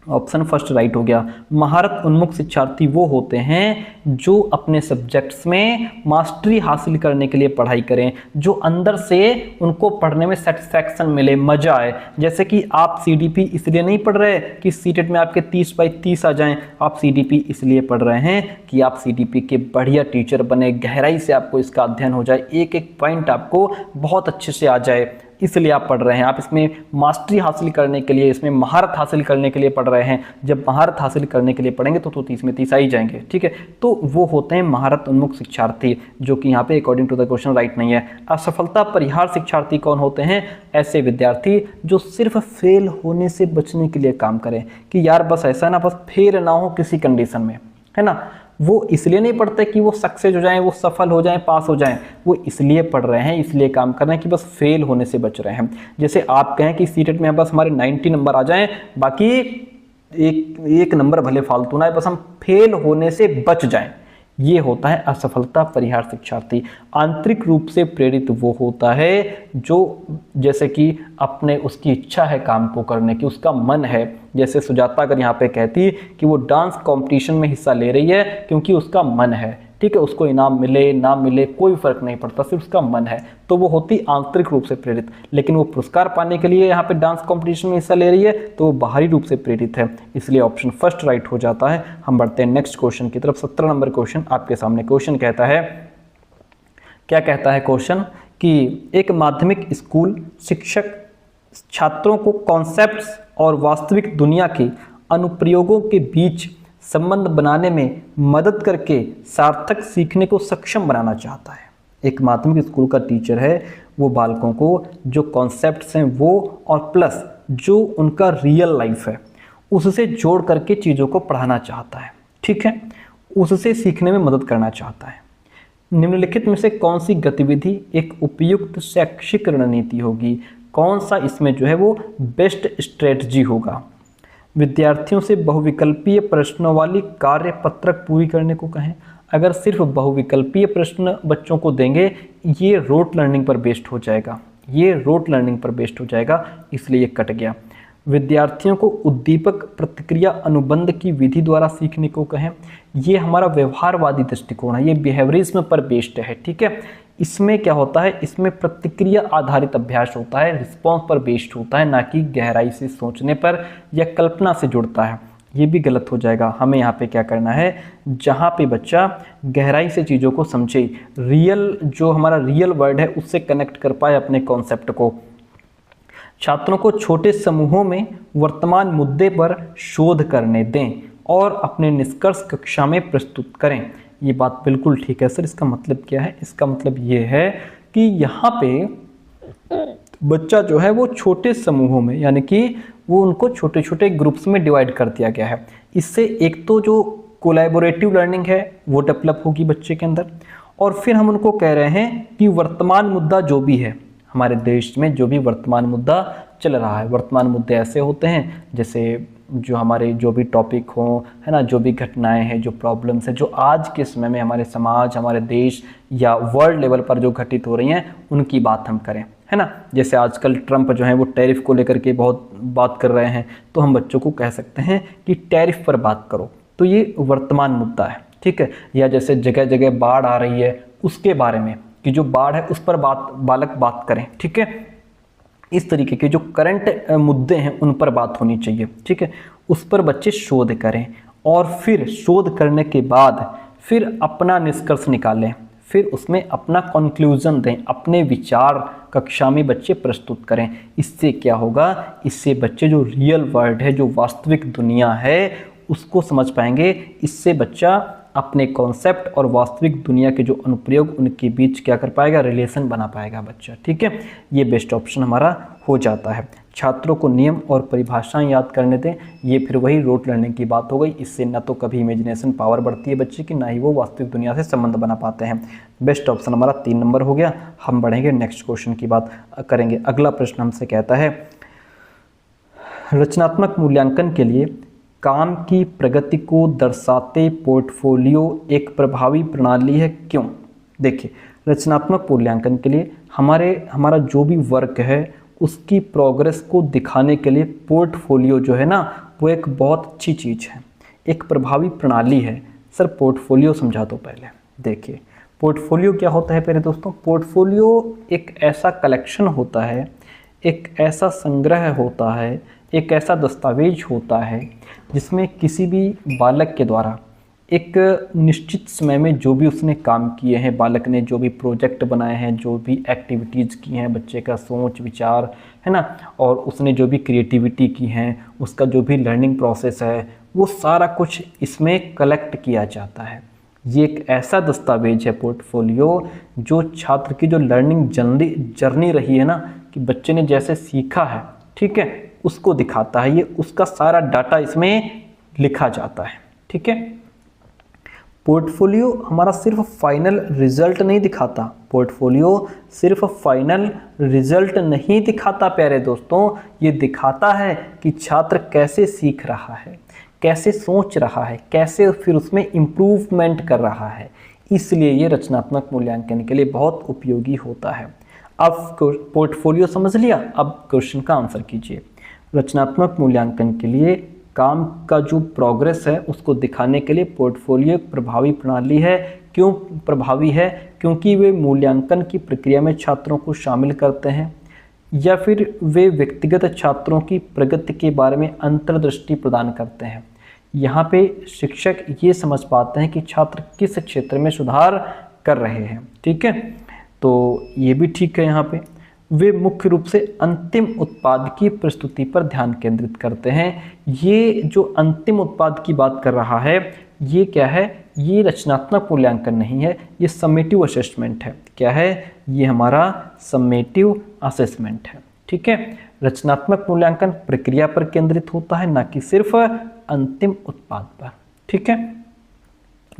ऑप्शन फर्स्ट राइट हो गया। महारत उन्मुख शिक्षार्थी वो होते हैं जो अपने सब्जेक्ट्स में मास्टरी हासिल करने के लिए पढ़ाई करें, जो अंदर से उनको पढ़ने में सेटिस्फैक्शन मिले, मजा आए। जैसे कि आप सीडीपी इसलिए नहीं पढ़ रहे कि सीटेट में आपके 30/30 आ जाएं, आप सीडीपी इसलिए पढ़ रहे हैं कि आप सीडीपी के बढ़िया टीचर बने, गहराई से आपको इसका अध्ययन हो जाए, एक एक पॉइंट आपको बहुत अच्छे से आ जाए, इसलिए आप पढ़ रहे हैं। आप इसमें मास्टरी हासिल करने के लिए, इसमें महारत हासिल करने के लिए पढ़ रहे हैं। जब महारत हासिल करने के लिए पढ़ेंगे तो 30 में 30 आ ही जाएंगे। ठीक है, तो वो होते हैं महारत उन्मुख शिक्षार्थी, जो कि यहाँ पे according to the question right नहीं है। असफलता परिहार शिक्षार्थी कौन होते हैं? ऐसे विद्यार्थी जो सिर्फ फेल होने से बचने के लिए काम करें, कि यार बस ऐसा ना, बस फेल ना हो किसी कंडीशन में, है ना। वो इसलिए नहीं पढ़ते कि वो सक्सेस हो जाएं, वो सफल हो जाएं, पास हो जाएं, वो इसलिए पढ़ रहे हैं, इसलिए काम कर रहे हैं कि बस फेल होने से बच रहे हैं। जैसे आप कहें कि सीटेट में बस हमारे 90 नंबर आ जाएं, बाकी एक नंबर भले फालतू ना है, बस हम फेल होने से बच जाएं, ये होता है असफलता परिहार शिक्षार्थी। आंतरिक रूप से प्रेरित वो होता है जो जैसे कि अपने उसकी इच्छा है काम को करने की, उसका मन है। जैसे सुजाता अगर यहाँ पे कहती कि वो डांस कंपटीशन में हिस्सा ले रही है क्योंकि उसका मन है, ठीक है, उसको इनाम मिले ना मिले कोई फर्क नहीं पड़ता, सिर्फ उसका मन है, तो वो होती आंतरिक रूप से प्रेरित। लेकिन वो पुरस्कार पाने के लिए यहाँ पे डांस कंपटीशन में हिस्सा ले रही है तो वो बाहरी रूप से प्रेरित है, इसलिए ऑप्शन फर्स्ट राइट हो जाता है। हम बढ़ते हैं नेक्स्ट क्वेश्चन की तरफ। 17 नंबर क्वेश्चन आपके सामने। क्वेश्चन कहता है, क्या कहता है क्वेश्चन, कि एक माध्यमिक स्कूल शिक्षक छात्रों को कॉन्सेप्ट्स और वास्तविक दुनिया के अनुप्रयोगों के बीच संबंध बनाने में मदद करके सार्थक सीखने को सक्षम बनाना चाहता है। एक माध्यमिक स्कूल का टीचर है, वो बालकों को जो कॉन्सेप्ट्स हैं वो और प्लस जो उनका रियल लाइफ है उससे जोड़ करके चीज़ों को पढ़ाना चाहता है, ठीक है, उससे सीखने में मदद करना चाहता है। निम्नलिखित में से कौन सी गतिविधि एक उपयुक्त शैक्षिक रणनीति होगी? कौन सा इसमें जो है वो बेस्ट स्ट्रेटजी होगा? विद्यार्थियों से बहुविकल्पीय प्रश्नों वाली कार्य पत्रक पूरी करने को कहें। अगर सिर्फ बहुविकल्पीय प्रश्न बच्चों को देंगे, ये रोट लर्निंग पर बेस्ड हो जाएगा, ये रोट लर्निंग पर बेस्ड हो जाएगा, इसलिए ये कट गया। विद्यार्थियों को उद्दीपक प्रतिक्रिया अनुबंध की विधि द्वारा सीखने को कहें, ये हमारा व्यवहारवादी दृष्टिकोण है, ये बिहेवियरिज्म पर बेस्ड है, ठीक है। इसमें क्या होता है, इसमें प्रतिक्रिया आधारित अभ्यास होता है, रिस्पॉन्स पर बेस्ड होता है, ना कि गहराई से सोचने पर या कल्पना से जुड़ता है। ये भी गलत हो जाएगा। हमें यहाँ पे क्या करना है, जहाँ पे बच्चा गहराई से चीज़ों को समझे, रियल जो हमारा रियल वर्ल्ड है उससे कनेक्ट कर पाए अपने कॉन्सेप्ट को। छात्रों को छोटे समूहों में वर्तमान मुद्दे पर शोध करने दें और अपने निष्कर्ष कक्षा में प्रस्तुत करें। ये बात बिल्कुल ठीक है सर। इसका मतलब क्या है, इसका मतलब ये है कि यहाँ पे बच्चा जो है वो छोटे समूहों में, यानी कि वो उनको छोटे छोटे ग्रुप्स में डिवाइड कर दिया गया है। इससे एक तो जो कोलैबोरेटिव लर्निंग है वो डेवलप होगी बच्चे के अंदर, और फिर हम उनको कह रहे हैं कि वर्तमान मुद्दा जो भी है हमारे देश में, जो भी वर्तमान मुद्दा चल रहा है, वर्तमान मुद्दे ऐसे होते हैं जैसे जो हमारे जो भी टॉपिक हों, है ना, जो भी घटनाएं हैं, जो प्रॉब्लम्स हैं, जो आज के समय में हमारे समाज, हमारे देश या वर्ल्ड लेवल पर जो घटित हो रही हैं, उनकी बात हम करें, है ना। जैसे आजकल ट्रंप जो है वो टैरिफ को लेकर के बहुत बात कर रहे हैं, तो हम बच्चों को कह सकते हैं कि टैरिफ पर बात करो, तो ये वर्तमान मुद्दा है, ठीक है। या जैसे जगह जगह बाढ़ आ रही है, उसके बारे में कि जो बाढ़ है उस पर बालक बात करें, ठीक है। इस तरीके के जो करंट मुद्दे हैं उन पर बात होनी चाहिए, ठीक है। उस पर बच्चे शोध करें और फिर शोध करने के बाद फिर अपना निष्कर्ष निकालें, फिर उसमें अपना कंक्लूजन दें, अपने विचार कक्षा में बच्चे प्रस्तुत करें। इससे क्या होगा, इससे बच्चे जो रियल वर्ल्ड है, जो वास्तविक दुनिया है, उसको समझ पाएंगे। इससे बच्चा अपने कॉन्सेप्ट और वास्तविक दुनिया के जो अनुप्रयोग, उनके बीच क्या कर पाएगा, रिलेशन बना पाएगा बच्चा, ठीक है। ये बेस्ट ऑप्शन हमारा हो जाता है। छात्रों को नियम और परिभाषाएं याद करने दें, ये फिर वही रोट लर्निंग की बात हो गई। इससे ना तो कभी इमेजिनेशन पावर बढ़ती है बच्चे की, ना ही वो वास्तविक दुनिया से संबंध बना पाते हैं। बेस्ट ऑप्शन हमारा 3 नंबर हो गया। हम बढ़ेंगे नेक्स्ट क्वेश्चन की बात करेंगे। अगला प्रश्न हमसे कहता है, रचनात्मक मूल्यांकन के लिए काम की प्रगति को दर्शाते पोर्टफोलियो एक प्रभावी प्रणाली है, क्यों? देखिए, रचनात्मक मूल्यांकन के लिए हमारा जो भी वर्क है उसकी प्रोग्रेस को दिखाने के लिए पोर्टफोलियो जो है ना, वो एक बहुत अच्छी चीज़ है, एक प्रभावी प्रणाली है। सर पोर्टफोलियो समझा दो पहले। देखिए, पोर्टफोलियो क्या होता है पहले दोस्तों? पोर्टफोलियो एक ऐसा कलेक्शन होता है, एक ऐसा संग्रह होता है, एक ऐसा दस्तावेज होता है जिसमें किसी भी बालक के द्वारा एक निश्चित समय में जो भी उसने काम किए हैं, बालक ने जो भी प्रोजेक्ट बनाए हैं, जो भी एक्टिविटीज़ की हैं, बच्चे का सोच विचार, है ना, और उसने जो भी क्रिएटिविटी की हैं, उसका जो भी लर्निंग प्रोसेस है, वो सारा कुछ इसमें कलेक्ट किया जाता है। ये एक ऐसा दस्तावेज है पोर्टफोलियो, जो छात्र की जो लर्निंग जर्नी रही है ना, कि बच्चे ने जैसे सीखा है, ठीक है, उसको दिखाता है। ये उसका सारा डाटा इसमें लिखा जाता है, ठीक है। पोर्टफोलियो हमारा सिर्फ फाइनल रिजल्ट नहीं दिखाता, पोर्टफोलियो सिर्फ फाइनल रिजल्ट नहीं दिखाता प्यारे दोस्तों, ये दिखाता है कि छात्र कैसे सीख रहा है, कैसे सोच रहा है, कैसे फिर उसमें इम्प्रूवमेंट कर रहा है। इसलिए ये रचनात्मक मूल्यांकन के लिए बहुत उपयोगी होता है। अब पोर्टफोलियो समझ लिया, अब क्वेश्चन का आंसर कीजिए। रचनात्मक मूल्यांकन के लिए काम का जो प्रोग्रेस है उसको दिखाने के लिए पोर्टफोलियो एक प्रभावी प्रणाली है। क्यों प्रभावी है? क्योंकि वे मूल्यांकन की प्रक्रिया में छात्रों को शामिल करते हैं, या फिर वे व्यक्तिगत छात्रों की प्रगति के बारे में अंतर्दृष्टि प्रदान करते हैं। यहाँ पे शिक्षक ये समझ पाते हैं कि छात्र किस क्षेत्र में सुधार कर रहे हैं, ठीक है। तो ये भी ठीक है। यहाँ पे वे मुख्य रूप से अंतिम उत्पाद की प्रस्तुति पर ध्यान केंद्रित करते हैं। ये जो अंतिम उत्पाद की बात कर रहा है, ये क्या है? ये रचनात्मक मूल्यांकन नहीं है, ये समेटिव असेसमेंट है। क्या है? ये हमारा समेटिव असेसमेंट है, ठीक है। रचनात्मक मूल्यांकन प्रक्रिया पर केंद्रित होता है, ना कि सिर्फ अंतिम उत्पाद पर, ठीक है।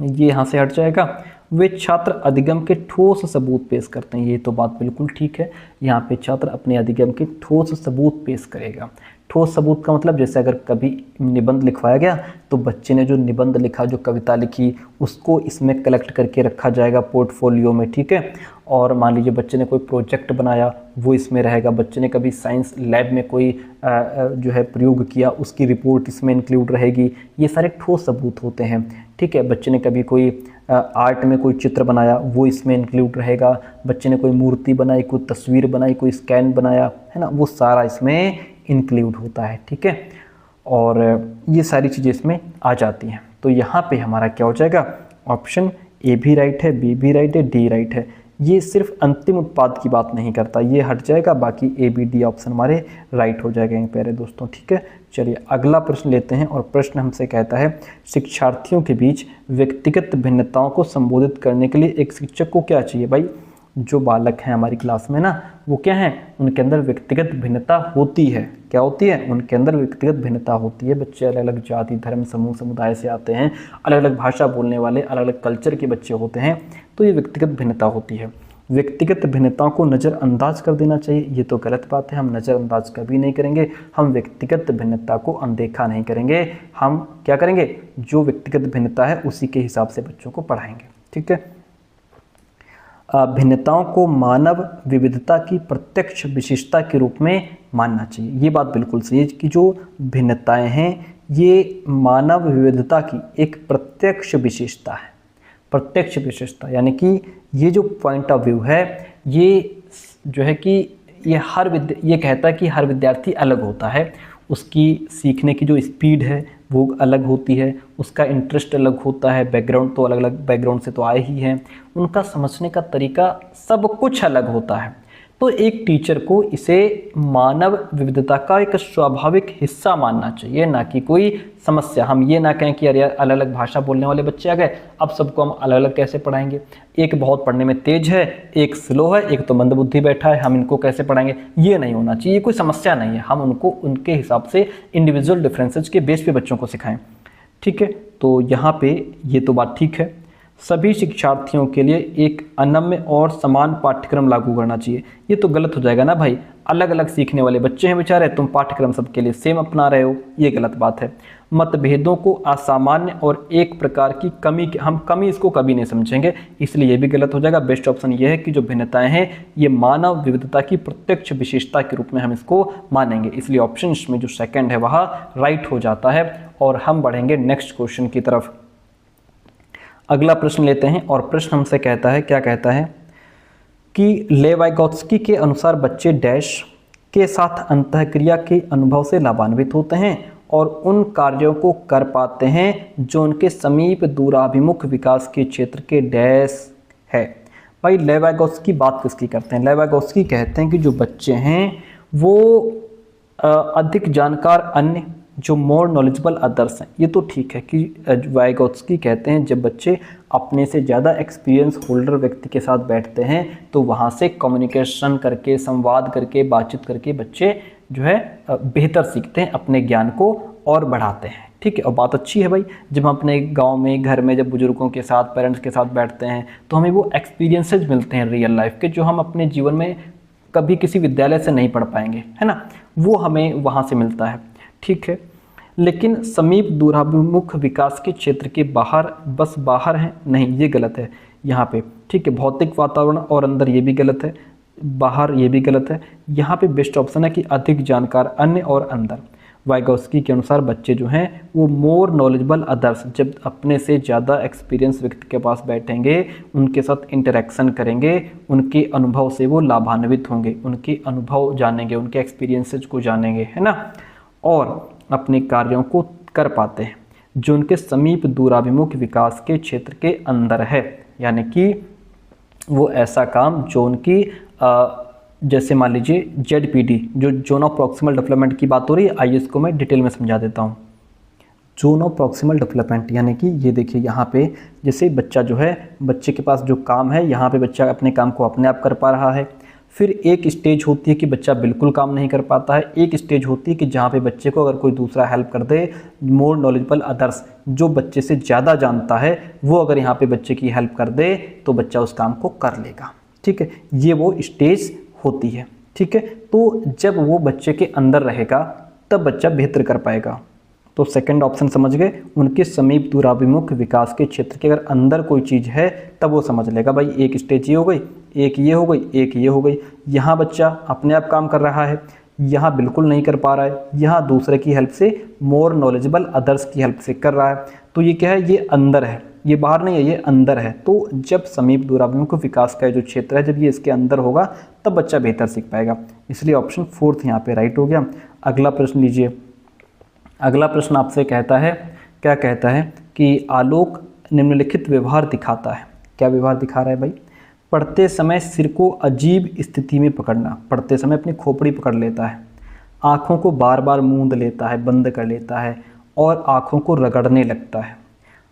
ये यहाँ से हट जाएगा। वे छात्र अधिगम के ठोस सबूत पेश करते हैं, ये तो बात बिल्कुल ठीक है। यहाँ पे छात्र अपने अधिगम के ठोस सबूत पेश करेगा, ठोस सबूत का मतलब जैसे अगर कभी निबंध लिखवाया गया तो बच्चे ने जो निबंध लिखा, जो कविता लिखी, उसको इसमें कलेक्ट करके रखा जाएगा पोर्टफोलियो में, ठीक है। और मान लीजिए बच्चे ने कोई प्रोजेक्ट बनाया, वो इसमें रहेगा। बच्चे ने कभी साइंस लैब में कोई जो है प्रयोग किया, उसकी रिपोर्ट इसमें इंक्लूड रहेगी। ये सारे ठोस सबूत होते हैं, ठीक है। बच्चे ने कभी कोई आर्ट में कोई चित्र बनाया, वो इसमें इंक्लूड रहेगा। बच्चे ने कोई मूर्ति बनाई, कोई तस्वीर बनाई, कोई स्कैन बनाया, है ना, वो सारा इसमें इंक्लूड होता है, ठीक है। और ये सारी चीज़ें इसमें आ जाती हैं। तो यहाँ पे हमारा क्या हो जाएगा, ऑप्शन ए भी राइट है, बी भी राइट है, डी राइट है। ये सिर्फ अंतिम उत्पाद की बात नहीं करता, ये हट जाएगा, बाकी ए बी डी ऑप्शन हमारे राइट हो जाएगा प्यारे दोस्तों, ठीक है। चलिए अगला प्रश्न लेते हैं और प्रश्न हमसे कहता है शिक्षार्थियों के बीच व्यक्तिगत भिन्नताओं को संबोधित करने के लिए एक शिक्षक को क्या चाहिए। भाई जो बालक हैं हमारी क्लास में ना, वो क्या हैं, उनके अंदर व्यक्तिगत भिन्नता होती है। क्या होती है, उनके अंदर व्यक्तिगत भिन्नता होती है। बच्चे अलग अलग जाति, धर्म, समूह, समुदाय से आते हैं, अलग अलग भाषा बोलने वाले, अलग अलग कल्चर के बच्चे होते हैं, तो ये व्यक्तिगत भिन्नता होती है। व्यक्तिगत भिन्नताओं को नज़रअंदाज कर देना चाहिए, ये तो गलत बात है। हम नज़रअंदाज कभी नहीं करेंगे, हम व्यक्तिगत भिन्नता को अनदेखा नहीं करेंगे। हम क्या करेंगे, जो व्यक्तिगत भिन्नता है उसी के हिसाब से बच्चों को पढ़ाएंगे, ठीक है। भिन्नताओं को मानव विविधता की प्रत्यक्ष विशेषता के रूप में मानना चाहिए। ये बात बिल्कुल सही है कि जो भिन्नताएं हैं ये मानव विविधता की एक प्रत्यक्ष विशेषता है। प्रत्यक्ष विशेषता यानी कि ये जो पॉइंट ऑफ व्यू है, ये जो है कि ये कहता है कि हर विद्यार्थी अलग होता है, उसकी सीखने की जो स्पीड है वो अलग होती है, उसका इंटरेस्ट अलग होता है, बैकग्राउंड तो अलग अलग बैकग्राउंड से तो आए ही हैं, उनका समझने का तरीका सब कुछ अलग होता है। तो एक टीचर को इसे मानव विविधता का एक स्वाभाविक हिस्सा मानना चाहिए, ना कि कोई समस्या। हम ये ना कहें कि अरे यार अलग अलग भाषा बोलने वाले बच्चे आ गए, अब सबको हम अलग अलग कैसे पढ़ाएंगे, एक बहुत पढ़ने में तेज है, एक स्लो है, एक तो मंदबुद्धि बैठा है, हम इनको कैसे पढ़ाएंगे। ये नहीं होना चाहिए, ये कोई समस्या नहीं है। हम उनको उनके हिसाब से इंडिविजुअल डिफरेंसेस के बेस पे बच्चों को सिखाएं, ठीक है। तो यहाँ पे ये तो बात ठीक है। सभी शिक्षार्थियों के लिए एक अनम्य और समान पाठ्यक्रम लागू करना चाहिए, ये तो गलत हो जाएगा ना भाई। अलग अलग सीखने वाले बच्चे हैं बेचारे, तुम पाठ्यक्रम सबके लिए सेम अपना रहे हो, ये गलत बात है। मतभेदों को असामान्य और एक प्रकार की कमी, हम कमी इसको कभी नहीं समझेंगे, इसलिए ये भी गलत हो जाएगा। बेस्ट ऑप्शन ये है कि जो भिन्नताएं हैं ये मानव विविधता की प्रत्यक्ष विशेषता के रूप में हम इसको मानेंगे, इसलिए ऑप्शन में जो सेकंड है वह राइट हो जाता है। और हम बढ़ेंगे नेक्स्ट क्वेश्चन की तरफ। अगला प्रश्न लेते हैं और प्रश्न हमसे कहता है, क्या कहता है कि लेवाइगोत्स्की के अनुसार बच्चे डैश के साथ अंतःक्रिया के अनुभव से लाभान्वित होते हैं और उन कार्यों को कर पाते हैं जो उनके समीप दूराभिमुख विकास के क्षेत्र के डैश है। भाई लेवाइगोत्स्की बात किसकी करते हैं, लेवाइगोत्स्की कहते हैं कि जो बच्चे हैं वो अधिक जानकार अन्य, जो मोर नॉलेजेबल अदर्स हैं। ये तो ठीक है कि वाइगोत्स्की कहते हैं जब बच्चे अपने से ज़्यादा एक्सपीरियंस होल्डर व्यक्ति के साथ बैठते हैं तो वहाँ से कम्युनिकेशन करके, संवाद करके, बातचीत करके बच्चे जो है बेहतर सीखते हैं, अपने ज्ञान को और बढ़ाते हैं, ठीक है। और बात अच्छी है भाई, जब हम अपने गांव में, घर में जब बुजुर्गों के साथ, पेरेंट्स के साथ बैठते हैं तो हमें वो एक्सपीरियंसेस मिलते हैं रियल लाइफ के, जो हम अपने जीवन में कभी किसी विद्यालय से नहीं पढ़ पाएंगे, है ना, वो हमें वहाँ से मिलता है, ठीक है। लेकिन समीप दूराभिमुख विकास के क्षेत्र के बाहर, बस बाहर है, नहीं ये गलत है यहाँ पे, ठीक है। भौतिक वातावरण और अंदर ये भी गलत है, बाहर ये भी गलत है। यहाँ पे बेस्ट ऑप्शन है कि अधिक जानकार अन्य और अंदर। वाइगोत्स्की के अनुसार बच्चे जो हैं वो मोर नॉलेजेबल अदर्स, जब अपने से ज़्यादा एक्सपीरियंस व्यक्ति के पास बैठेंगे, उनके साथ इंटरेक्शन करेंगे, उनके अनुभव से वो लाभान्वित होंगे, उनके अनुभव जानेंगे, उनके एक्सपीरियंसेस को जानेंगे, है ना, और अपने कार्यों को कर पाते हैं जो उनके समीप दूराभिमुख विकास के क्षेत्र के अंदर है। यानी कि वो ऐसा काम जो उनकी जैसे मान लीजिए ZPD, जो जोन ऑफ प्रॉक्सिमल डेवलपमेंट की बात हो रही है, आइए इसको मैं डिटेल में समझा देता हूँ। जोन ऑफ प्रॉक्सिमल डेवलपमेंट यानी कि ये देखिए यहाँ पे जैसे बच्चा जो है, बच्चे के पास जो काम है, यहाँ पे बच्चा अपने काम को अपने आप कर पा रहा है। फिर एक स्टेज होती है कि बच्चा बिल्कुल काम नहीं कर पाता है, एक स्टेज होती है कि जहाँ पे बच्चे को अगर कोई दूसरा हेल्प कर दे, मोर नॉलेजेबल अदर्स, जो बच्चे से ज़्यादा जानता है वो अगर यहाँ पे बच्चे की हेल्प कर दे तो बच्चा उस काम को कर लेगा, ठीक है। ये वो स्टेज होती है, ठीक है। तो जब वो बच्चे के अंदर रहेगा तब बच्चा बेहतर कर पाएगा। तो सेकंड ऑप्शन समझ गए, उनके समीप दूराभिमुख विकास के क्षेत्र के अगर अंदर कोई चीज़ है तब वो समझ लेगा भाई एक स्टेज ये हो गई, एक ये हो गई, एक ये हो गई। यहाँ बच्चा अपने आप काम कर रहा है, यहाँ बिल्कुल नहीं कर पा रहा है, यहाँ दूसरे की हेल्प से, मोर नॉलेजेबल अदर्स की हेल्प से कर रहा है। तो ये क्या है, ये अंदर है, ये बाहर नहीं है, ये अंदर है। तो जब समीप दूराभिमुख विकास का जो क्षेत्र है जब ये इसके अंदर होगा तब बच्चा बेहतर सीख पाएगा। इसलिए ऑप्शन 4 यहाँ पे राइट हो गया। अगला प्रश्न लीजिए। अगला प्रश्न आपसे कहता है, क्या कहता है कि आलोक निम्नलिखित व्यवहार दिखाता है। क्या व्यवहार दिखा रहा है भाई? पढ़ते समय सिर को अजीब स्थिति में पकड़ना, पढ़ते समय अपनी खोपड़ी पकड़ लेता है, आँखों को बार बार मूंद लेता है, बंद कर लेता है और आँखों को रगड़ने लगता है,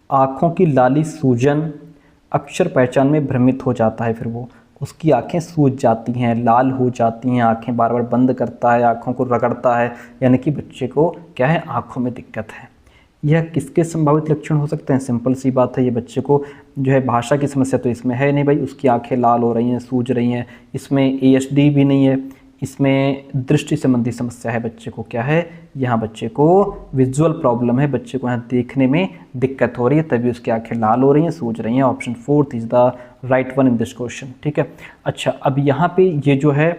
आँखों की लाली सूजन, अक्षर पहचान में भ्रमित हो जाता है, फिर वो उसकी आंखें सूज जाती हैं, लाल हो जाती हैं, आंखें बार बार बंद करता है, आंखों को रगड़ता है, यानी कि बच्चे को क्या है, आंखों में दिक्कत है। यह किसके संभावित लक्षण हो सकते हैं? सिंपल सी बात है, ये बच्चे को जो है भाषा की समस्या तो इसमें है नहीं भाई, उसकी आंखें लाल हो रही हैं, सूज रही हैं, इसमें ASD भी नहीं है, इसमें दृष्टि संबंधी समस्या है बच्चे को, क्या है यहाँ बच्चे को विजुअल प्रॉब्लम है, बच्चे को यहाँ देखने में दिक्कत हो रही है, तभी उसकी आंखें लाल हो रही हैं, सूज रही हैं। Option 4 is the right one in this question. ठीक है, अच्छा अब यहाँ पे ये जो है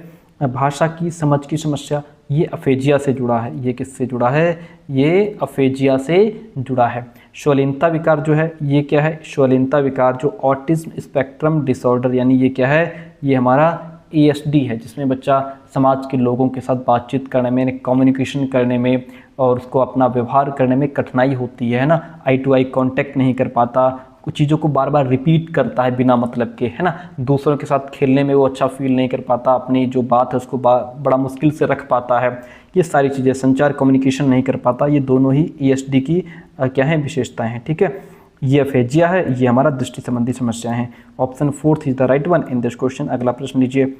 भाषा की समझ की समस्या, ये अफेजिया से जुड़ा है। ये किससे जुड़ा है? ये अफेजिया से जुड़ा है। श्वलीनता विकार जो है ये क्या है? श्वलीनता विकार जो ऑटिज्म स्पेक्ट्रम डिसऑर्डर, यानी ये क्या है, ये हमारा ASD है, जिसमें बच्चा समाज के लोगों के साथ बातचीत करने में, कम्युनिकेशन करने में और उसको अपना व्यवहार करने में कठिनाई होती है ना, आई टू आई कांटेक्ट नहीं कर पाता, कुछ चीज़ों को बार बार रिपीट करता है बिना मतलब के, है ना, दूसरों के साथ खेलने में वो अच्छा फील नहीं कर पाता, अपनी जो बात है उसको बड़ा मुश्किल से रख पाता है, ये सारी चीज़ें, संचार कम्युनिकेशन नहीं कर पाता, ये दोनों ही ASD की क्या है, विशेषताएँ हैं। ठीक है, ये अफेजिया है, ये हमारा दृष्टि संबंधी समस्या है। Option 4 is the right one in this question. अगला प्रश्न लीजिए।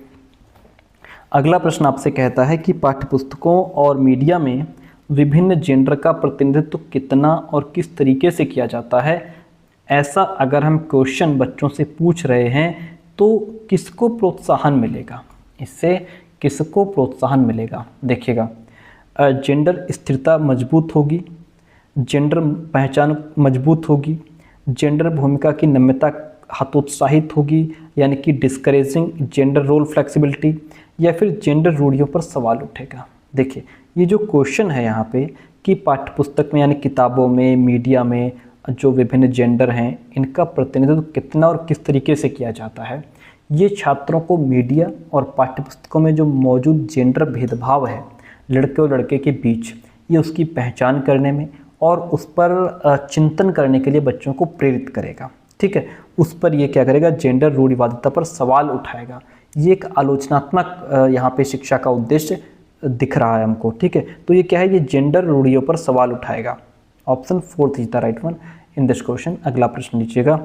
अगला प्रश्न आपसे कहता है कि पाठ्यपुस्तकों और मीडिया में विभिन्न जेंडर का प्रतिनिधित्व कितना और किस तरीके से किया जाता है। ऐसा अगर हम क्वेश्चन बच्चों से पूछ रहे हैं तो किसको प्रोत्साहन मिलेगा, इससे किसको प्रोत्साहन मिलेगा? देखिएगा, जेंडर स्थिरता मजबूत होगी, जेंडर पहचान मजबूत होगी, जेंडर भूमिका की नम्यता हतोत्साहित होगी, यानी कि डिस्करेजिंग जेंडर रोल फ्लेक्सिबिलिटी, या फिर जेंडर रूढ़ियों पर सवाल उठेगा। देखिए, ये जो क्वेश्चन है यहाँ पे कि पाठ्यपुस्तक में यानी किताबों में, मीडिया में जो विभिन्न जेंडर हैं इनका प्रतिनिधित्व कितना और किस तरीके से किया जाता है, ये छात्रों को मीडिया और पाठ्यपुस्तकों में जो मौजूद जेंडर भेदभाव है लड़के और लड़के के बीच, ये उसकी पहचान करने में और उस पर चिंतन करने के लिए बच्चों को प्रेरित करेगा। ठीक है, उस पर ये क्या करेगा, जेंडर रूढ़िवादिता पर सवाल उठाएगा। ये एक आलोचनात्मक यहाँ पे शिक्षा का उद्देश्य दिख रहा है हमको। ठीक है, तो ये क्या है, ये जेंडर रूढ़ियों पर सवाल उठाएगा। Option 4 is the right one in this question. अगला प्रश्न लीजिएगा।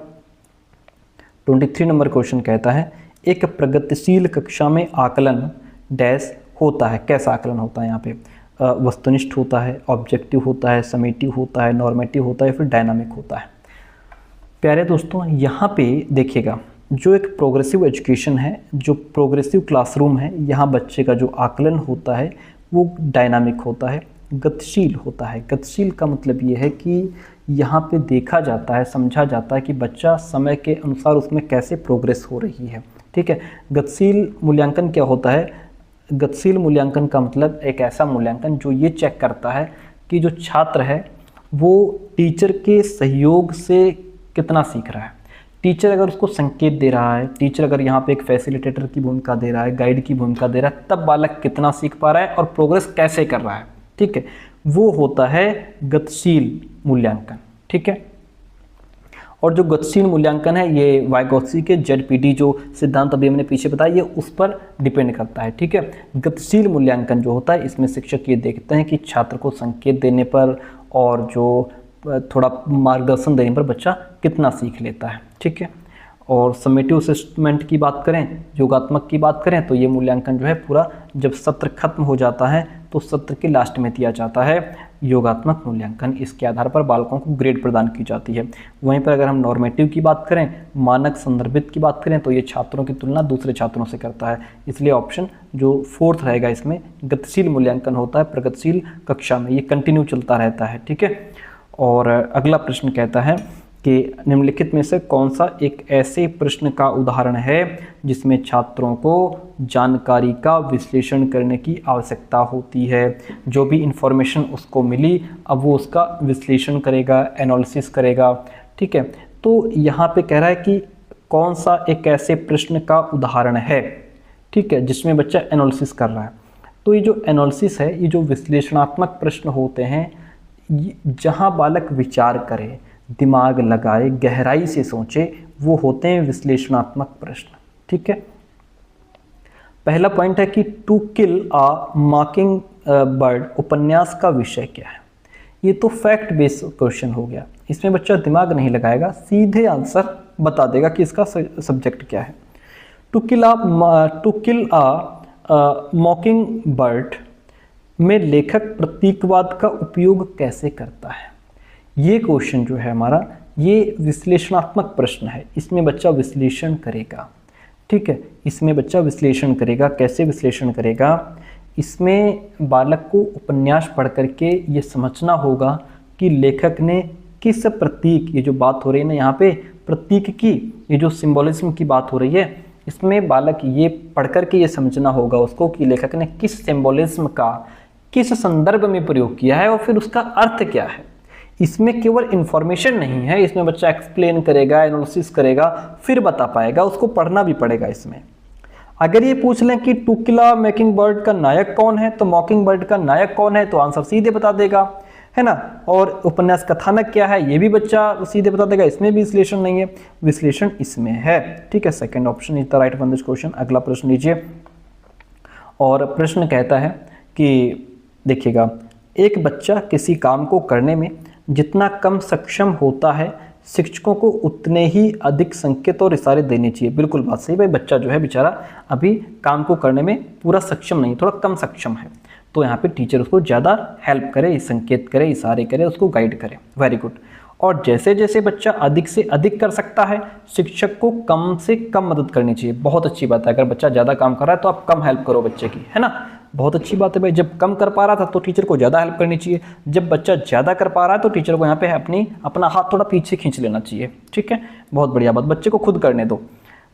23 नंबर क्वेश्चन कहता है, एक प्रगतिशील कक्षा में आकलन डैश होता है। कैसा आकलन होता है? यहाँ पे वस्तुनिष्ठ होता है, ऑब्जेक्टिव होता है, समेटिव होता है, नॉर्मेटिव होता है, फिर डायनामिक होता है। प्यारे दोस्तों, यहाँ पे देखिएगा, जो एक प्रोग्रेसिव एजुकेशन है, जो प्रोग्रेसिव क्लासरूम है, यहाँ बच्चे का जो आकलन होता है वो डायनामिक होता है, गतिशील होता है। गतिशील का मतलब ये है कि यहाँ पे देखा जाता है, समझा जाता है कि बच्चा समय के अनुसार उसमें कैसे प्रोग्रेस हो रही है। ठीक है, गतिशील मूल्यांकन क्या होता है? गतिशील मूल्यांकन का मतलब एक ऐसा मूल्यांकन जो ये चेक करता है कि जो छात्र है वो टीचर के सहयोग से कितना सीख रहा है। टीचर अगर उसको संकेत दे रहा है, टीचर अगर यहाँ पे एक फैसिलिटेटर की भूमिका दे रहा है, गाइड की भूमिका दे रहा है, तब बालक कितना सीख पा रहा है और प्रोग्रेस कैसे कर रहा है। ठीक है, वो होता है गतिशील मूल्यांकन। ठीक है, और जो गतिशील मूल्यांकन है ये वाइगोत्स्की के ZPD जो सिद्धांत अभी हमने पीछे बताया, ये उस पर डिपेंड करता है। ठीक है, गतिशील मूल्यांकन जो होता है इसमें शिक्षक ये देखते हैं कि छात्र को संकेत देने पर और जो थोड़ा मार्गदर्शन देने पर बच्चा कितना सीख लेता है। ठीक है, और समेटिव असेसमेंट की बात करें, योगात्मक की बात करें, तो ये मूल्यांकन जो है पूरा जब सत्र खत्म हो जाता है तो सत्र के लास्ट में दिया जाता है। योगात्मक मूल्यांकन, इसके आधार पर बालकों को ग्रेड प्रदान की जाती है। वहीं पर अगर हम नॉर्मेटिव की बात करें, मानक संदर्भित की बात करें, तो ये छात्रों की तुलना दूसरे छात्रों से करता है। इसलिए ऑप्शन जो फोर्थ रहेगा इसमें, गतिशील मूल्यांकन होता है प्रगतिशील कक्षा में, ये कंटिन्यू चलता रहता है, ठीक है। और अगला प्रश्न कहता है कि निम्नलिखित में से कौन सा एक ऐसे प्रश्न का उदाहरण है जिसमें छात्रों को जानकारी का विश्लेषण करने की आवश्यकता होती है। जो भी इंफॉर्मेशन उसको मिली, अब वो उसका विश्लेषण करेगा, एनालिसिस करेगा, ठीक है। तो यहाँ पे कह रहा है कि कौन सा एक ऐसे प्रश्न का उदाहरण है, ठीक है, जिसमें बच्चा एनालिसिस कर रहा है। तो ये जो एनालिसिस है, ये जो विश्लेषणात्मक प्रश्न होते हैं, जहाँ बालक विचार करे, दिमाग लगाए, गहराई से सोचे, वो होते हैं विश्लेषणात्मक प्रश्न, ठीक है। पहला पॉइंट है कि टू किल अ मॉकिंग बर्ड उपन्यास का विषय क्या है। ये तो फैक्ट बेस्ड क्वेश्चन हो गया, इसमें बच्चा दिमाग नहीं लगाएगा, सीधे आंसर बता देगा कि इसका सब्जेक्ट क्या है। टू किल अ मॉकिंग बर्ड में लेखक प्रतीकवाद का उपयोग कैसे करता है। ये क्वेश्चन जो है हमारा, ये विश्लेषणात्मक प्रश्न है, इसमें बच्चा विश्लेषण करेगा, ठीक है। इसमें बच्चा विश्लेषण करेगा, कैसे विश्लेषण करेगा, इसमें बालक को उपन्यास पढ़ करके ये समझना होगा कि लेखक ने किस प्रतीक, ये जो बात हो रही है ना यहाँ पे प्रतीक की, ये जो सिंबोलिज्म की बात हो रही है, इसमें बालक ये पढ़ करके ये समझना होगा उसको कि लेखक ने किस सिंबोलिज्म का किस संदर्भ में प्रयोग किया है और फिर उसका अर्थ क्या है। इसमें केवल इंफॉर्मेशन नहीं है, इसमें बच्चा एक्सप्लेन करेगा, एनालिसिस करेगा, फिर बता पाएगा, उसको पढ़ना भी पड़ेगा। इसमें अगर ये पूछ लें कि टू किल अ मॉकिंग बर्ड का नायक कौन है, तो मॉकिंग बर्ड का नायक कौन है, तो आंसर सीधे बता देगा, है ना। और उपन्यास कथानक क्या है, ये भी बच्चा सीधे बता देगा, इसमें भी विश्लेषण नहीं है, विश्लेषण इसमें है, ठीक है। Second option is the right one this question. अगला प्रश्न लीजिए, और प्रश्न कहता है कि देखिएगा, एक बच्चा किसी काम को करने में जितना कम सक्षम होता है, शिक्षकों को उतने ही अधिक संकेत और इशारे देने चाहिए। बिल्कुल बात सही भाई, बच्चा जो है बेचारा अभी काम को करने में पूरा सक्षम नहीं, थोड़ा कम सक्षम है, तो यहाँ पे टीचर उसको ज़्यादा हेल्प करे, संकेत करे, इशारे करे, उसको गाइड करे। Very good. और जैसे जैसे बच्चा अधिक से अधिक कर सकता है, शिक्षक को कम से कम मदद करनी चाहिए। बहुत अच्छी बात है, अगर बच्चा ज़्यादा काम कर रहा है तो आप कम हेल्प करो बच्चे की, है ना। बहुत अच्छी बात है भाई, जब कम कर पा रहा था तो टीचर को ज़्यादा हेल्प करनी चाहिए, जब बच्चा ज़्यादा कर पा रहा है तो टीचर को यहाँ पे अपना हाथ थोड़ा पीछे खींच लेना चाहिए, ठीक है। बहुत बढ़िया बात, बच्चे को खुद करने दो।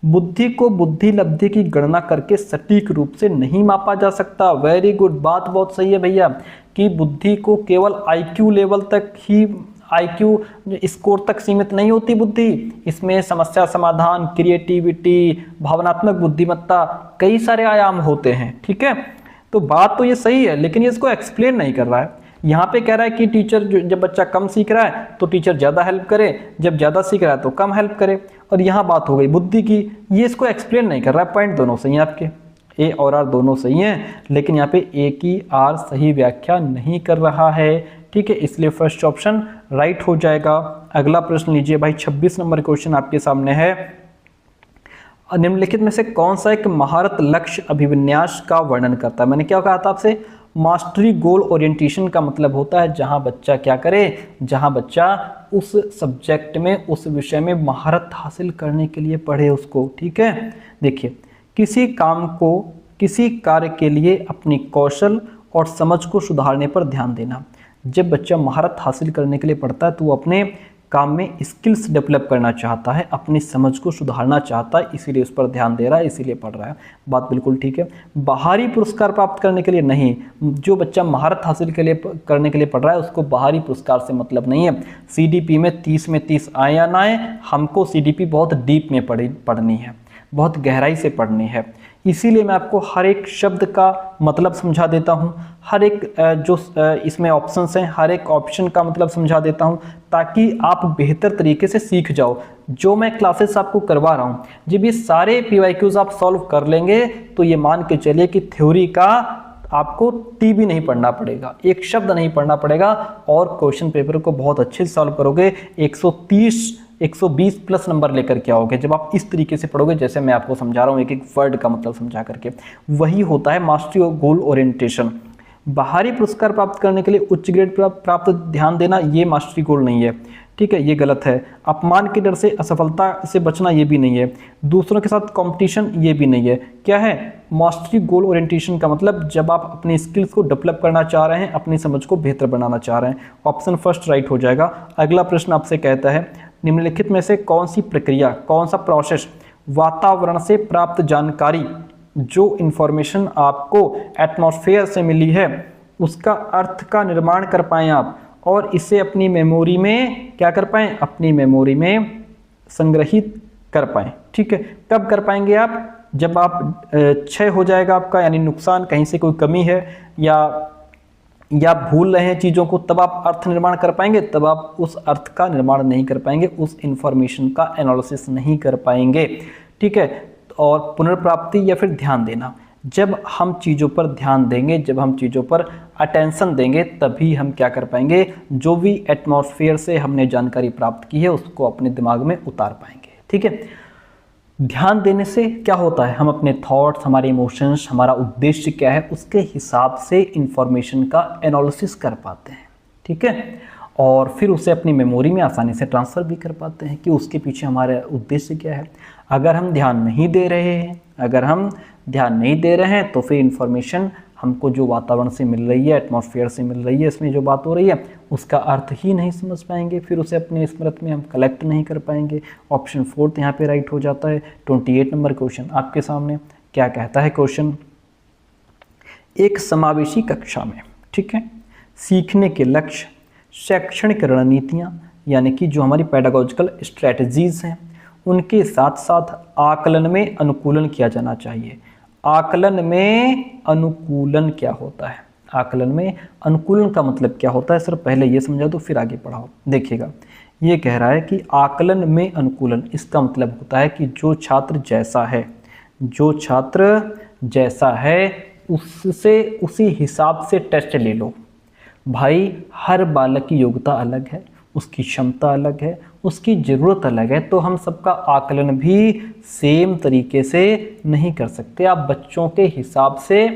बुद्धि को बुद्धि लब्धि की गणना करके सटीक रूप से नहीं मापा जा सकता। वेरी गुड, बात बहुत सही है भैया, कि बुद्धि को केवल IQ लेवल तक ही, IQ स्कोर तक सीमित नहीं होती बुद्धि, इसमें समस्या समाधान, क्रिएटिविटी, भावनात्मक बुद्धिमत्ता, कई सारे आयाम होते हैं, ठीक है। तो बात तो ये सही है, लेकिन ये इसको एक्सप्लेन नहीं कर रहा है। यहाँ पे कह रहा है कि टीचर जब बच्चा कम सीख रहा है तो टीचर ज़्यादा हेल्प करे, जब ज़्यादा सीख रहा है तो कम हेल्प करे। और यहाँ बात हो गई बुद्धि की, ये इसको एक्सप्लेन नहीं कर रहा है। पॉइंट दोनों सही हैं आपके, ए और आर दोनों सही हैं, लेकिन यहाँ पे ए की आर सही व्याख्या नहीं कर रहा है, ठीक है। इसलिए फर्स्ट ऑप्शन राइट हो जाएगा। अगला प्रश्न लीजिए भाई, 26 नंबर क्वेश्चन आपके सामने है। निम्नलिखित में से कौन सा एक महारत लक्ष्य अभिविन्यास का वर्णन करता है। मैंने क्या कहा था आपसे, मास्टरी गोल ओरिएंटेशन का मतलब होता है जहां बच्चा क्या करे, जहां बच्चा उस सब्जेक्ट में, उस विषय में महारत हासिल करने के लिए पढ़े उसको, ठीक है। देखिए, किसी काम को, किसी कार्य के लिए अपनी कौशल और समझ को सुधारने पर ध्यान देना। जब बच्चा महारत हासिल करने के लिए पढ़ता है तो वो अपने काम में स्किल्स डेवलप करना चाहता है, अपनी समझ को सुधारना चाहता है, इसीलिए उस पर ध्यान दे रहा है, इसीलिए पढ़ रहा है। बात बिल्कुल ठीक है। बाहरी पुरस्कार प्राप्त करने के लिए नहीं, जो बच्चा महारत हासिल करने के लिए पढ़ रहा है उसको बाहरी पुरस्कार से मतलब नहीं है। CDP में 30 में 30 आए या ना आए, हमको CDP बहुत डीप में पढ़नी है, बहुत गहराई से पढ़नी है। इसीलिए मैं आपको हर एक शब्द का मतलब समझा देता हूँ, हर एक जो इसमें ऑप्शंस हैं, हर एक ऑप्शन का मतलब समझा देता हूँ, ताकि आप बेहतर तरीके से सीख जाओ। जो मैं क्लासेस आपको करवा रहा हूँ, जब ये सारे PYQs आप सॉल्व कर लेंगे तो ये मान के चलिए कि थ्योरी का आपको टी भी नहीं पढ़ना पड़ेगा, एक शब्द नहीं पढ़ना पड़ेगा, और क्वेश्चन पेपर को बहुत अच्छे से सॉल्व करोगे। 120 प्लस नंबर लेकर के आओगे जब आप इस तरीके से पढ़ोगे, जैसे मैं आपको समझा रहा हूँ, एक एक वर्ड का मतलब समझा करके। वही होता है मास्टरी गोल ओरिएंटेशन। बाहरी पुरस्कार प्राप्त करने के लिए उच्च ग्रेड प्राप्त ध्यान देना ये मास्टरी गोल नहीं है, ठीक है, ये गलत है। अपमान के डर से असफलता से बचना ये भी नहीं है। दूसरों के साथ कंपटीशन ये भी नहीं है। क्या है मास्टरी गोल ओरिएंटेशन का मतलब? जब आप अपनी स्किल्स को डेवलप करना चाह रहे हैं, अपनी समझ को बेहतर बनाना चाह रहे हैं। ऑप्शन फर्स्ट राइट हो जाएगा। अगला प्रश्न आपसे कहता है निम्नलिखित में से कौन सी प्रक्रिया, कौन सा प्रोसेस वातावरण से प्राप्त जानकारी, जो इंफॉर्मेशन आपको एटमॉस्फेयर से मिली है, उसका अर्थ का निर्माण कर पाएं आप और इसे अपनी मेमोरी में क्या कर पाएं? अपनी मेमोरी में संग्रहित कर पाएं। ठीक है, कब कर पाएंगे आप? जब आप क्षय हो जाएगा आपका, यानी नुकसान, कहीं से कोई कमी है या भूल रहे हैं चीज़ों को, तब आप अर्थ निर्माण कर पाएंगे। तब आप उस अर्थ का निर्माण नहीं कर पाएंगे, उस इंफॉर्मेशन का एनालिसिस नहीं कर पाएंगे। ठीक है, और पुनर्प्राप्ति या फिर ध्यान देना, जब हम चीज़ों पर ध्यान देंगे, जब हम चीज़ों पर अटेंशन देंगे, तभी हम क्या कर पाएंगे? जो भी एटमॉस्फेयर से हमने जानकारी प्राप्त की है उसको अपने दिमाग में उतार पाएंगे। ठीक है, ध्यान देने से क्या होता है? हम अपने थॉट्स, हमारे इमोशंस, हमारा उद्देश्य क्या है, उसके हिसाब से इंफॉर्मेशन का एनालिसिस कर पाते हैं। ठीक है, और फिर उसे अपनी मेमोरी में आसानी से ट्रांसफ़र भी कर पाते हैं कि उसके पीछे हमारा उद्देश्य क्या है। अगर हम ध्यान नहीं दे रहे हैं, तो फिर इंफॉर्मेशन हमको जो वातावरण से मिल रही है, एटमॉस्फेयर से मिल रही है, इसमें जो बात हो रही है उसका अर्थ ही नहीं समझ पाएंगे, फिर उसे अपने स्मृति में हम कलेक्ट नहीं कर पाएंगे। ऑप्शन फोर्थ यहाँ पे राइट हो जाता है। 28 नंबर क्वेश्चन आपके सामने क्या कहता है क्वेश्चन? एक समावेशी कक्षा में, ठीक है, सीखने के लक्ष्य, शैक्षणिक रणनीतियाँ यानी कि जो हमारी पेडागोजिकल स्ट्रेटजीज हैं, उनके साथ साथ आकलन में अनुकूलन किया जाना चाहिए। आकलन में अनुकूलन क्या होता है? आकलन में अनुकूलन का मतलब क्या होता है? सर पहले ये समझा दो फिर आगे पढ़ाओ। देखिएगा, ये कह रहा है कि आकलन में अनुकूलन, इसका मतलब होता है कि जो छात्र जैसा है उससे उसी हिसाब से टेस्ट ले लो। भाई हर बालक की योग्यता अलग है, उसकी क्षमता अलग है, उसकी ज़रूरत अलग है, तो हम सबका आकलन भी सेम तरीके से नहीं कर सकते। आप बच्चों के हिसाब से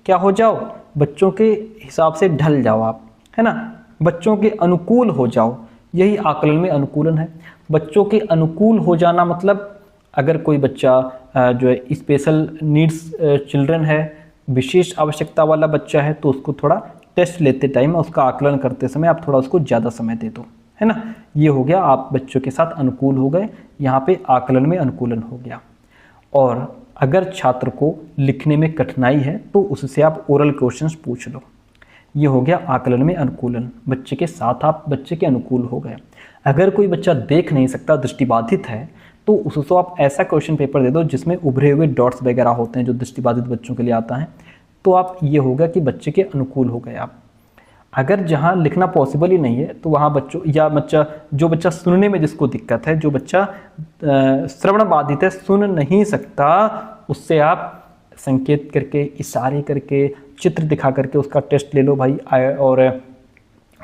क्या हो जाओ? बच्चों के हिसाब से ढल जाओ आप, है ना, बच्चों के अनुकूल हो जाओ। यही आकलन में अनुकूलन है। बच्चों के अनुकूल हो जाना मतलब अगर कोई बच्चा जो है स्पेशल नीड्स चिल्ड्रन है, विशेष आवश्यकता वाला बच्चा है, तो उसको थोड़ा टेस्ट लेते टाइम, उसका आकलन करते समय आप थोड़ा उसको ज़्यादा समय दे दो, है ना। ये हो गया, आप बच्चों के साथ अनुकूल हो गए, यहाँ पे आकलन में अनुकूलन हो गया। और अगर छात्र को लिखने में कठिनाई है तो उससे आप ओरल क्वेश्चंस पूछ लो। ये हो गया आकलन में अनुकूलन, बच्चे के साथ आप बच्चे के अनुकूल हो गए। अगर कोई बच्चा देख नहीं सकता, दृष्टिबाधित है, तो उसको आप ऐसा क्वेश्चन पेपर दे दो जिसमें उभरे हुए डॉट्स वगैरह होते हैं, जो दृष्टिबाधित बच्चों के लिए आता है, तो आप ये होगा कि बच्चे के अनुकूल हो गए आप। अगर जहाँ लिखना पॉसिबल ही नहीं है तो वहाँ जो बच्चा सुनने में जिसको दिक्कत है, जो बच्चा श्रवण बाधित है, सुन नहीं सकता, उससे आप संकेत करके, इशारे करके, चित्र दिखा करके उसका टेस्ट ले लो भाई। और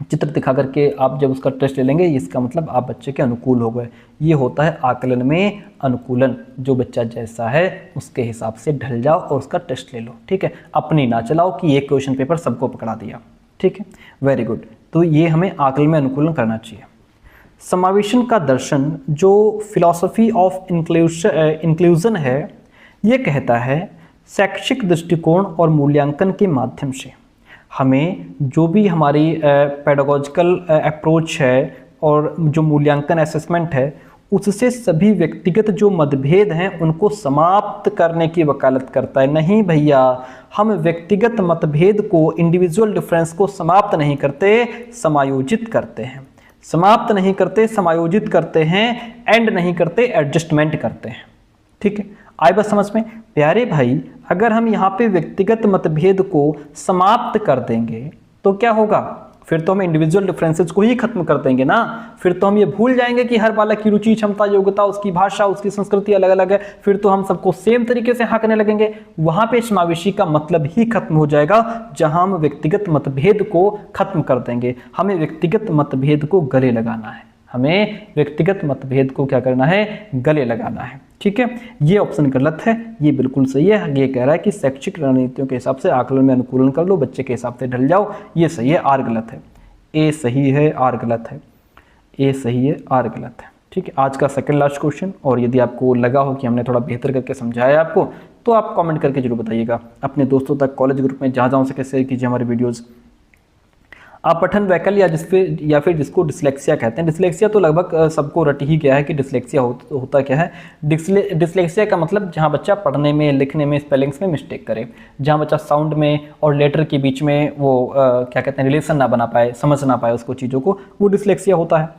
चित्र दिखा करके आप जब उसका टेस्ट ले लेंगे, इसका मतलब आप बच्चे के अनुकूल हो गए। ये होता है आकलन में अनुकूलन। जो बच्चा जैसा है उसके हिसाब से ढल जाओ और उसका टेस्ट ले लो। ठीक है, अपनी ना चलाओ कि ये क्वेश्चन पेपर सबको पकड़ा दिया। ठीक है, वेरी गुड। तो ये हमें आकलन में अनुकूलन करना चाहिए। समावेशन का दर्शन, जो फिलॉसफी ऑफ इंक्लूजन है, ये कहता है शैक्षिक दृष्टिकोण और मूल्यांकन के माध्यम से हमें जो भी हमारी पेडागोजिकल अप्रोच है और जो मूल्यांकन असेसमेंट है, उससे सभी व्यक्तिगत जो मतभेद हैं उनको समाप्त करने की वकालत करता है। नहीं भैया, हम व्यक्तिगत मतभेद को, इंडिविजुअल डिफरेंस को समाप्त नहीं करते, समायोजित करते हैं। समाप्त नहीं करते, समायोजित करते हैं, एंड नहीं करते, एडजस्टमेंट करते हैं। ठीक है, आए बस समझ में। प्यारे भाई, अगर हम यहाँ पे व्यक्तिगत मतभेद को समाप्त कर देंगे तो क्या होगा? फिर तो हम इंडिविजुअल डिफरेंसेस को ही खत्म कर देंगे ना। फिर तो हम ये भूल जाएंगे कि हर बालक की रुचि, क्षमता, योग्यता, उसकी भाषा, उसकी संस्कृति अलग अलग है। फिर तो हम सबको सेम तरीके से हाँकने लगेंगे। वहां पे समावेशी का मतलब ही खत्म हो जाएगा, जहां हम व्यक्तिगत मतभेद को खत्म कर देंगे। हमें व्यक्तिगत मतभेद को गले लगाना है। हमें व्यक्तिगत मतभेद को क्या करना है? गले लगाना है। ठीक है, ये ऑप्शन गलत है, ये बिल्कुल सही है। ये कह रहा है कि शैक्षिक रणनीतियों के हिसाब से आकलन में अनुकूलन कर लो, बच्चे के हिसाब से ढल जाओ, ये सही है, आर गलत है। ए सही है, आर गलत है। ए सही है, आर गलत है। ठीक है, आज का सेकंड लास्ट क्वेश्चन। और यदि आपको लगा हो कि हमने थोड़ा बेहतर करके समझाया आपको, तो आप कमेंट करके जरूर बताइएगा। अपने दोस्तों तक, कॉलेज ग्रुप में जहाँ जहाँ से कैसे शेयर कीजिए हमारे वीडियोज़। आप पठन वैकल्य या फिर जिसको डिसलेक्सिया कहते हैं, डिसलेक्सिया तो लगभग सबको रट ही गया है कि डिसलेक्सिया होता क्या है। डिसलेक्सिया का मतलब जहाँ बच्चा पढ़ने में, लिखने में, स्पेलिंग्स में मिस्टेक करे, जहाँ बच्चा साउंड में और लेटर के बीच में वो क्या कहते हैं रिलेशन ना बना पाए, समझ ना पाए उसको चीज़ों को, वो डिसलेक्सिया होता है।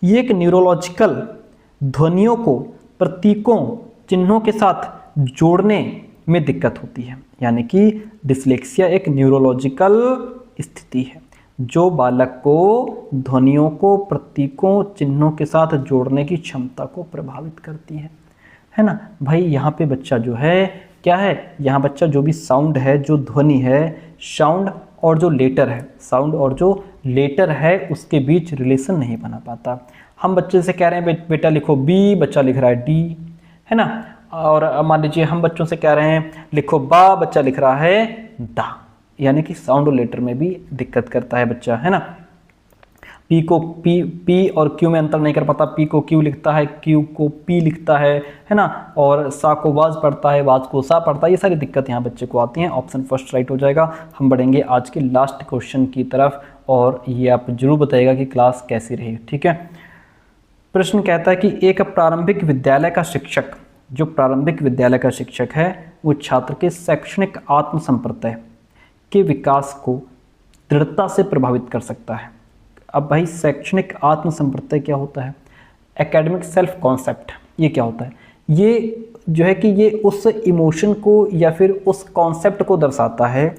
ये एक न्यूरोलॉजिकल ध्वनियों को प्रतीकों, चिन्हों के साथ जोड़ने में दिक्कत होती है। यानी कि डिसलेक्सिया एक न्यूरोलॉजिकल स्थिति है जो बालक को ध्वनियों को प्रतीकों, चिन्हों के साथ जोड़ने की क्षमता को प्रभावित करती है ना भाई। यहाँ पे बच्चा जो है क्या है, यहाँ बच्चा जो भी साउंड है, जो ध्वनि है, साउंड और जो लेटर है, साउंड और जो लेटर है उसके बीच रिलेशन नहीं बना पाता। हम बच्चे से कह रहे हैं बेटा लिखो बी, बच्चा लिख रहा है डी, है ना। और मान लीजिए हम बच्चों से कह रहे हैं लिखो बा, बच्चा लिख रहा है दा। यानी कि साउंड और लेटर में भी दिक्कत करता है बच्चा, है ना। पी को पी और क्यू में अंतर नहीं कर पाता, पी को क्यू लिखता है, क्यू को पी लिखता है ना। और सा को वाज पढ़ता है, वाज को सा पढ़ता है। ये सारी दिक्कत यहाँ बच्चे को आती हैं। ऑप्शन फर्स्ट राइट हो जाएगा। हम बढ़ेंगे आज के लास्ट क्वेश्चन की तरफ और ये आप जरूर बताइएगा कि क्लास कैसी रही। ठीक है, प्रश्न कहता है कि एक प्रारंभिक विद्यालय का शिक्षक, जो प्रारंभिक विद्यालय का शिक्षक है, वो छात्र के शैक्षणिक आत्मसंप्रत्यय के विकास को दृढ़ता से प्रभावित कर सकता है। अब भाई शैक्षणिक आत्मसंप्रत्यय क्या होता है? एकेडमिक सेल्फ कॉन्सेप्ट, ये क्या होता है? ये जो है कि ये उस इमोशन को या फिर उस कॉन्सेप्ट को दर्शाता है।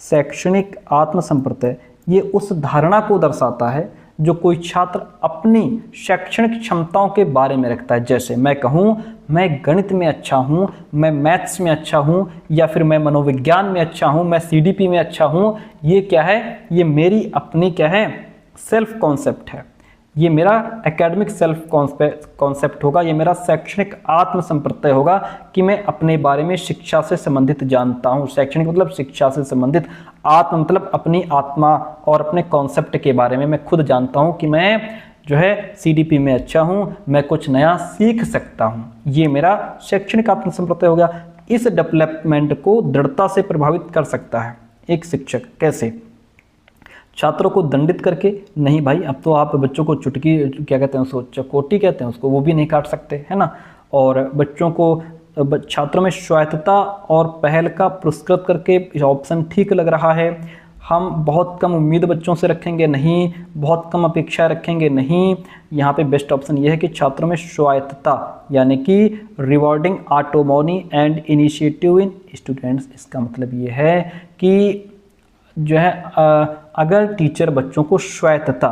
शैक्षणिक आत्मसंप्रत्यय ये उस धारणा को दर्शाता है जो कोई छात्र अपनी शैक्षणिक क्षमताओं के बारे में रखता है। जैसे मैं कहूँ मैं गणित में अच्छा हूँ, मैं मैथ्स में अच्छा हूँ, या फिर मैं मनोविज्ञान में अच्छा हूँ, मैं सीडीपी में अच्छा हूँ। ये क्या है? ये मेरी अपनी क्या है? सेल्फ कॉन्सेप्ट है। ये मेरा एकेडमिक सेल्फ कॉन्सेप्ट होगा, ये मेरा शैक्षणिक आत्मसंप्रत्यय होगा कि मैं अपने बारे में शिक्षा से संबंधित जानता हूँ। शैक्षणिक मतलब शिक्षा से संबंधित, आत्म मतलब अपनी आत्मा और अपने कॉन्सेप्ट के बारे में मैं खुद जानता हूँ कि मैं जो है सीडीपी में अच्छा हूँ, मैं कुछ नया सीख सकता हूँ। ये मेरा शैक्षणिक आत्मसंप्रत्यय हो गया। इस डेवलपमेंट को दृढ़ता से प्रभावित कर सकता है एक शिक्षक। कैसे? छात्रों को दंडित करके नहीं भाई, अब तो आप बच्चों को चुटकी क्या कहते हैं उसको, चकोटी कहते हैं उसको, वो भी नहीं काट सकते, है ना। और बच्चों को छात्रों में स्वायत्तता और पहल का पुरस्कृत करके ऑप्शन ठीक लग रहा है। हम बहुत कम उम्मीद बच्चों से रखेंगे नहीं, बहुत कम अपेक्षा रखेंगे नहीं। यहाँ पे बेस्ट ऑप्शन ये है कि छात्रों में स्वायत्तता यानी कि rewarding autonomy and initiative in students. इसका मतलब ये है कि जो है अगर टीचर बच्चों को स्वायत्तता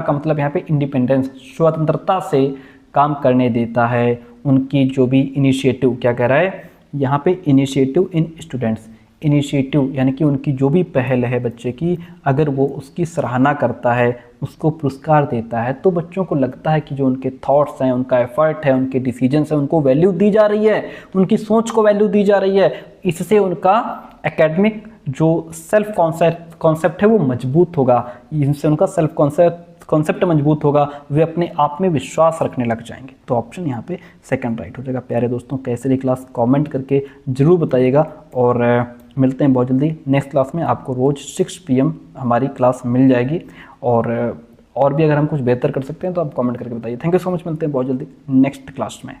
का मतलब यहाँ पे इंडिपेंडेंस, स्वतंत्रता से काम करने देता है, उनकी जो भी इनिशिएटिव, क्या कह रहा है यहाँ पे, इनिशिएटिव इन स्टूडेंट्स। इनिशिएटिव यानी कि उनकी जो भी पहल है बच्चे की, अगर वो उसकी सराहना करता है, उसको पुरस्कार देता है, तो बच्चों को लगता है कि जो उनके थॉट्स हैं, उनका एफर्ट है, उनके डिसीजंस हैं, उनको वैल्यू दी जा रही है, उनकी सोच को वैल्यू दी जा रही है। इससे उनका एकेडमिक जो सेल्फ कॉन्सेप्ट है वो मजबूत होगा, इनसे उनका सेल्फ कॉन्सेप्ट मजबूत होगा, वे अपने आप में विश्वास रखने लग जाएंगे। तो ऑप्शन यहाँ पे सेकंड राइट हो जाएगा। प्यारे दोस्तों, कैसे रही क्लास कमेंट करके ज़रूर बताइएगा और मिलते हैं बहुत जल्दी नेक्स्ट क्लास में। आपको रोज़ 6 PM हमारी क्लास मिल जाएगी और भी अगर हम कुछ बेहतर कर सकते हैं तो आप कमेंट करके बताइए। थैंक यू सो मच, मिलते हैं बहुत जल्दी नेक्स्ट क्लास में।